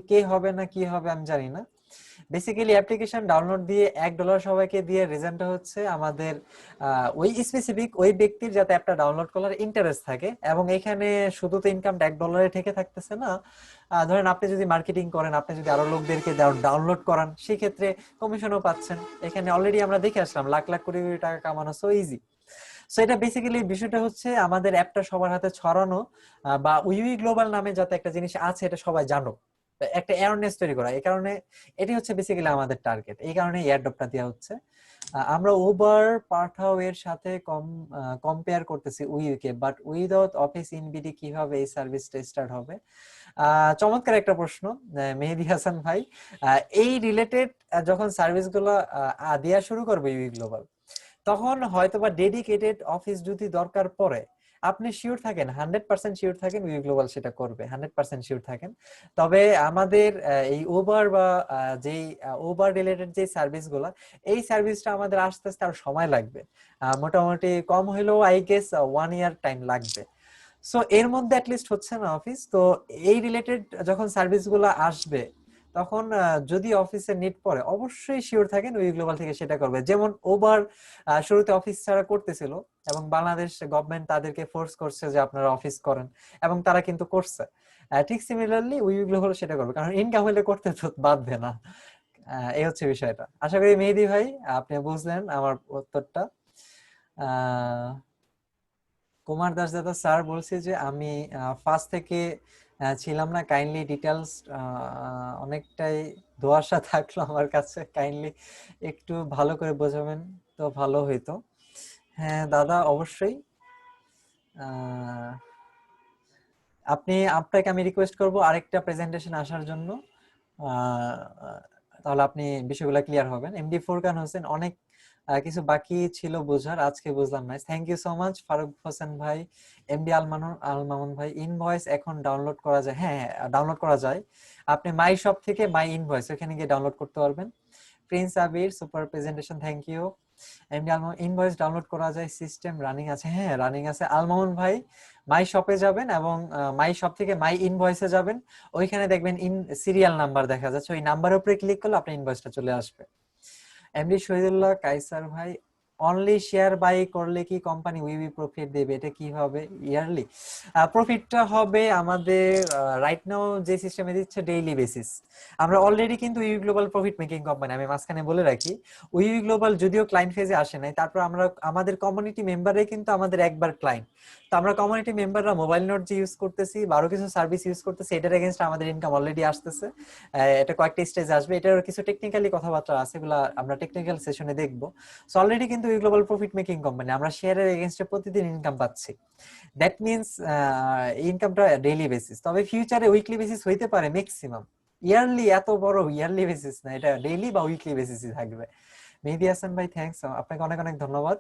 কে হবে না কি হবে আমি জানি না। বেসিক্যালি অ্যাপ্লিকেশন ডাউনলোড দিয়ে $1 সবাইকে দিয়ে, রিজনটা হচ্ছে আমাদের ওই স্পেসিফিক ওই ব্যক্তির যাতে অ্যাপটা ডাউনলোড করার ইন্টারেস্ট থাকে। এবং এখানে শুধু তো ইনকামটা $1 থেকে থাকতেছে না, ধরেন আপনি যদি মার্কেটিং করেন, আপনি যদি আরো লোকদেরকে ডাউনলোড করান, সেই ক্ষেত্রে কমিশনও পাচ্ছেন। এখানে অলরেডি আমরা দেখে আসলাম লাখ লাখ কোটি কোটি টাকা কামানো সো ইজি। সো এটা বেসিক্যালি বিষয়টা হচ্ছে আমাদের অ্যাপটা সবার হাতে ছড়ানো, বা উইউই গ্লোবাল নামে যাতে একটা জিনিস আছে এটা সবাই জানো, একটা অ্যাওয়ারনেস তৈরি করা। এই কারণে এটি হচ্ছে বেসিক্যালি আমাদের টার্গেট, এই কারণে এয়ারড্রপটা দেওয়া হচ্ছে। আমরা উবার পাঠাও এর সাথে কম্পেয়ার করতেছি উইউকে, বাট উইদাউট অফিস ইনবিডি কিভাবে এই সার্ভিসটা স্টার্ট হবে? চমৎকার একটা প্রশ্ন মেহেদি হাসান ভাই। এই রিলেটেড যখন সার্ভিসগুলো দেওয়া শুরু করবে উইউই গ্লোবাল, তখন হয়তোবা ডেডিকেটেড অফিস যদি দরকার পড়ে, আপনি শিওর থাকেন, 100% শিওর থাকেন উই গ্লোবাল সেটা করবে, 100% শিওর থাকেন। তবে আমাদের এই উবার বা যেই উবার রিলেটেড যে সার্ভিসগুলো, এই সার্ভিসটা আমাদের আস্তে আস্তে আরো সময় লাগবে, মোটামুটি কম হলেও আই গেস 1 ইয়ার টাইম লাগবে। সো এর মধ্যে অ্যাটলিস্ট হচ্ছে না অফিস, তো এই রিলেটেড যখন সার্ভিসগুলো আসবে, তখন যদি অফিসে নিড পড়ে, অবশ্যই শিওর থাকেন উই গ্লোবাল থেকে সেটা করবে। যেমন ওবার শুরুতে অফিস ছাড়া করতেছিল, এবং বাংলাদেশ গভর্নমেন্ট তাদেরকে ফোর্স করছে যে আপনারা অফিস করেন, এবং তারা কিন্তু করছে। ঠিক সিমিলারলি উই গ্লোবাল সেটা করবে, কারণ ইনকাম হলে করতে তো বাধ্য না। এই হচ্ছে বিষয়টা। আশা করি মেহেদি ভাই আপনি বুঝলেন আমার উত্তরটা। আহ কুমার দাস দাদা স্যার বলছে যে আমি ফার্স্ট থেকে ছিলাম না, কাইন্ডলি ডিটেলস অনেকটাই ধোঁয়াশা থাকলো আমার কাছে, কাইন্ডলি একটু ভালো করে বোঝাবেন তো ভালো হইতো। হ্যাঁ দাদা অবশ্যই। আহ, আপনাকে আমি রিকোয়েস্ট করব আরেকটা প্রেজেন্টেশন আসার জন্য। আহ, তাহলে আপনি বিষয়গুলো ক্লিয়ার হবেন। এমডি ফুরকান হোসেন, অনেক কিছু বাকি ছিল বোঝার, আজকে বুঝলাম না। Thank you so much Faruk Hossain ভাই। এমডি আল মামুন ভাই, ইনভয়েস এখন ডাউনলোড করা যায়? হ্যাঁ ডাউনলোড করা যায়। আপনি মাই শপ থেকে মাই ইনভয়েস ওখানে গিয়ে ডাউনলোড করতে পারবেন। Prince Abir, super presentation, thank you. MD Al-Mamun, invoice download করা যায়, সিস্টেম রানিং আছে? হ্যাঁ রানিং আছে। আলমামুন ভাই মাই শপে যাবেন এবং মাই শপ থেকে মাই ইনভয়েসে যাবেন, ওইখানে দেখবেন সিরিয়াল নাম্বার দেখা যাচ্ছে, ওই নাম্বারের উপরে ক্লিক করলে আপনার ইনভয়েসটা চলে আসবে। এমডি শহীদুল্লাহ কাইসার ভাই, অনলি শেয়ার বাই করলে কি কোম্পানি উইবি প্রফিট দেবে? এটা কি হবে ইয়ারলি? প্রফিটটা হবে আমাদের রাইট নাও যে সিস্টেমে দিচ্ছে ডেইলি বেসিস। আমরা অলরেডি কিন্তু উইবি গ্লোবাল প্রফিট মেকিং কোম্পানি, আমি মাঝখানে বলে রাখি, উইবি গ্লোবাল যদিও ক্লায়েন্ট ফেজে আসে নাই, তারপর আমরা আমাদের কমিউনিটি মেম্বাররাই কিন্তু আমাদের একবার ক্লায়েন্ট। তো আমরা কমিউনিটি মেম্বাররা মোবাইল নোট যে ইউজ করতেছি বা আরো কিছু সার্ভিস ইউজ করতেছি, এটার এগেইনস্ট আমাদের ইনকাম অলরেডি আসতেছে। এটা কয়েকটা স্টেজ আসবে, এটার কিছু টেকনিক্যালি কথাবার্তা আছে, এগুলো আমরা টেকনিক্যাল সেশনে দেখবো। সো অলরেডি কিন্তু we global profit making company, আমরা শেয়ারের এগেইনস্টে প্রতিদিন ইনকাম পাচ্ছি। দ্যাট মিন্স ইনকামটা ডেইলি বেসিস, তবে ফিউচারে উইকলি বেসিস হইতে পারে ম্যাক্সিমাম। ইয়ারলি এত বড় ইয়ারলি বেসিস না, এটা ডেইলি বা উইকলি বেসিসই থাকবে। মেহেদী হাসান ভাই থ্যাঙ্কস, আপনাকে অনেক অনেক ধন্যবাদ।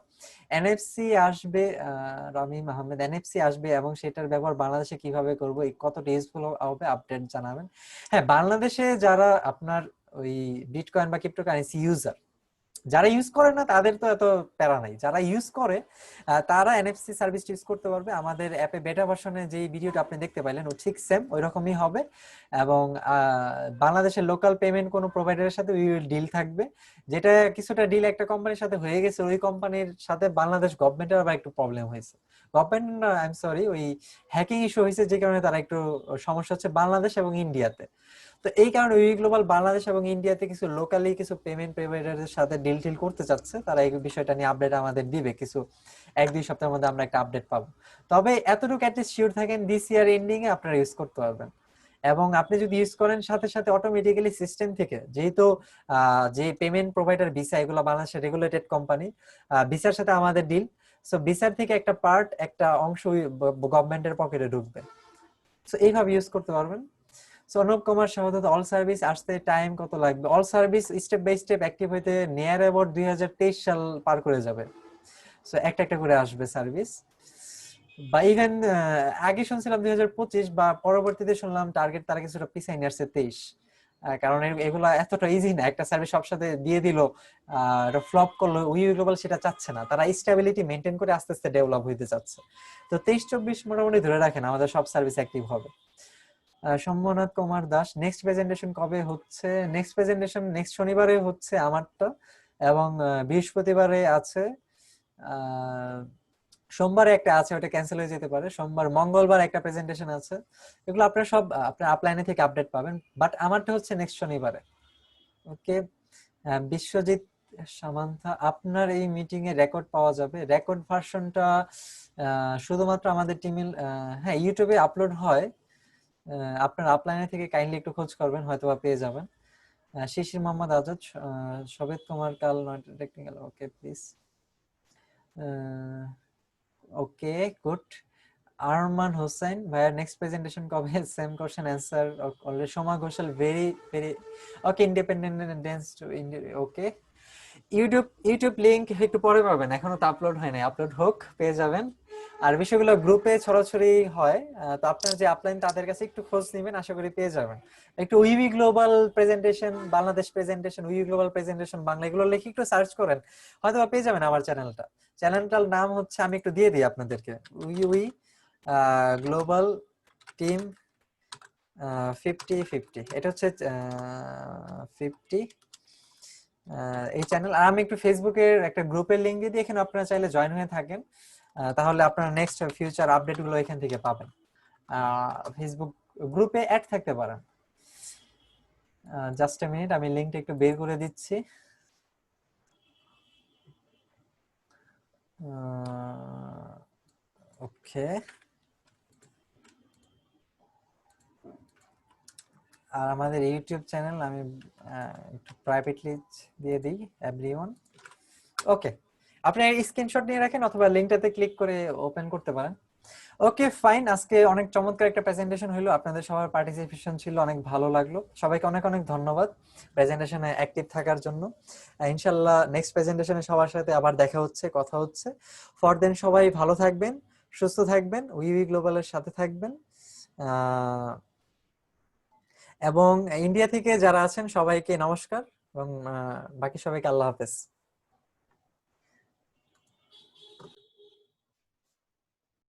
এনএফসি আসবে, রামিম আহমেদ, এনএফসি আসবে এবং সেটার ব্যবহার বাংলাদেশে কিভাবে করব, কতটা ইউজফুল হবে আপডেট জানাবেন। হ্যাঁ বাংলাদেশে যারা আপনার ওই বিটকয়েন বা ক্রিপ্টোকারেন্সি ইউজার, যারা ইউজ করে না তাদের তো এত প্যারা নাই, যারা ইউজ করে তারা এনএফসি সার্ভিস ইউজ করতে পারবে। আমাদের অ্যাপে বেটা ভার্সনে যে ভিডিওটা আপনি দেখতে পাইলেন ও ঠিক সেম ওই রকমই হবে। এবং বাংলাদেশের লোকাল পেমেন্ট কোনো প্রোভাইডারের সাথে ডিল থাকবে, যেটা কিছুটা ডিল একটা কোম্পানির সাথে হয়ে গেছে, ওই কোম্পানির সাথে বাংলাদেশ গভর্নমেন্টের আবার একটু প্রবলেম হয়েছে। গভর্নমেন্ট আই এম সরি, ওই হ্যাকিং ইস্যু হয়েছে, যে কারণে তারা একটু সমস্যা হচ্ছে বাংলাদেশ এবং ইন্ডিয়াতে। তো এই কারণে উই গ্লোবাল বাংলাদেশ এবং ইন্ডিয়াতে কিছু লোকালি কিছু পেমেন্ট প্রোভাইডারের সাথে ডিল টিল করতে চাচ্ছে, তারা এই বিষয়টা নিয়ে আপডেট আমাদের দিবে, কিছু 1-2 সপ্তাহের মধ্যে আমরা একটা আপডেট পাবো। তবে এতটুকু অ্যাটলিস্ট শিওর থাকেন, দিস ইয়ার এন্ডিং এ আপনারা ইউজ করতে পারবেন। এবং আপনি যদি ইউজ করেন সাথে সাথে অটোমেটিক্যালি সিস্টেম থেকে, যেহেতু যে পেমেন্ট প্রোভাইডার ভিসা, এগুলো বাংলাদেশের রেগুলেটেড কোম্পানি, ভিসার সাথে আমাদের ডিল, সো ভিসার থেকে একটা পার্ট, একটা অংশ গভর্নমেন্টের পকেটে ঢুকবে। সো এইভাবে ইউজ করতে পারবেন। So Anup Kumar Sahadat, all service আসতে টাইম কত লাগবে? All service step by step active হইতে নিয়ার অ্যাবাউট 2023 সাল পার করে যাবে। সো একটা একটা করে আসবে সার্ভিস, বা ইভেন আগে শুনছিলাম 2025, বা পরবর্তীতে শুনলাম টার্গেট তারা কিছুটা পিছাই নিয়ে আসছে 23। কারণ এগুলা এতটা ইজি না, একটা সার্ভিস সব সাথে দিয়ে দিল ফ্লপ করলো, উই গ্লোবাল সেটা চাচ্ছে না, তারা স্টেবিলিটি মেনটেন করে আস্তে আস্তে ডেভেলপ হইতে চাচ্ছে। তো 23-24 মোটামুটি ধরে রাখেন আমাদের সব সার্ভিস অ্যাক্টিভ হবে। সম্ভবনাথ কুমার দাস, নেক্সট প্রেজেন্টেশন কবে হচ্ছে? নেক্সট প্রেজেন্টেশন নেক্সট শনিবারে হচ্ছে আমারটা, এবং বৃহস্পতিবারে আছে, আহ, সোমবারে একটা আছে, ওটা ক্যান্সেল হয়ে যেতে পারে। সোমবার, মঙ্গলবার একটা প্রেজেন্টেশন আছে। এগুলো আপনারা সব আপনার আপলাইনে থেকে আপডেট পাবেন, বাট আমারটা হচ্ছে নেক্সট শনিবারে। ওকে। বিশ্বজিৎ সামান্থা, আপনার এই মিটিং এ রেকর্ড পাওয়া যাবে? রেকর্ড ভার্সনটা শুধুমাত্র আমাদের টিমে, হ্যাঁ ইউটিউবে আপলোড হয়। আপনার আপলাইনে থেকে কাইন্ডলি একটু খোঁজ করবেন, হয়তো বা পেয়ে যাবেন। শিশির মোহাম্মদ আজাদ, সবে তোমার কাল নয়টা technical, okay please. Okay good. Arman Hossain ভাইয়া, নেক্সট প্রেজেন্টেশন কবে? Same question answer already. Soma Ghoshal, very very okay, independent dance too okay. YouTube link একটু পরে পাবেন, এখনো তো আপলোড হয় নাই, আপলোড হোক পেয়ে যাবেন। আর বিষয়গুলো গ্রুপে ছড়াছড়ি হয়, তো আপনার যে আপলাইন তাদের কাছে একটু খোঁজ নেবেন, আশা করি পেয়ে যাবেন। একটু we be global presentation Bangladesh presentation, we be global presentation Bangla, এগুলো লিখে একটু সার্চ করেন, হয়তো বা পেয়ে যাবেন আমার চ্যানেলটা। চ্যানেলটার নাম হচ্ছে, আমি একটু দিয়ে দিই আপনাদেরকে, উই গ্লোবাল টিম 50-50, এটা হচ্ছে 50 এই চ্যানেল। আর আমি একটু ফেসবুকের একটা গ্রুপের লিংক দিয়ে দিই, এখানে আপনারা চাইলে জয়েন হয়ে থাকেন, তাহলে আপনারা নেক্সট ফিউচার আপডেট গুলো এখান থেকে পাবেন। ফেসবুক গ্রুপে অ্যাড থাকতে পারেন। জাস্ট এ মিনিট, আমি লিংকটা একটু বের করে দিচ্ছি। ওকে, আর আমাদের ইউটিউব চ্যানেল আমি একটু প্রাইভেটলি দিয়ে দিই এভরিওয়ান। ওকে, আপনি স্ক্রিনশট নিয়ে রাখেন অথবা লিংকটাতে ক্লিক করে ওপেন করতে পারেন। ওকে ফাইন, আজকে অনেক চমৎকার একটা প্রেজেন্টেশন হলো, আপনাদের সবার পার্টিসিপেশন ছিল, অনেক ভালো লাগলো। সবাইকে অনেক অনেক ধন্যবাদ প্রেজেন্টেশনে অ্যাক্টিভ থাকার জন্য। ইনশাল্লাহ নেক্সট প্রেজেন্টেশনে সবার সাথে আবার দেখা হচ্ছে, কথা হচ্ছে। ফর দেন সবাই ভালো থাকবেন, সুস্থ থাকবেন, উইভি গ্লোবালের সাথে থাকবেন। এবং ইন্ডিয়া থেকে যারা আছেন সবাইকে নমস্কার, এবং বাকি সবাইকে আল্লাহ হাফেজ।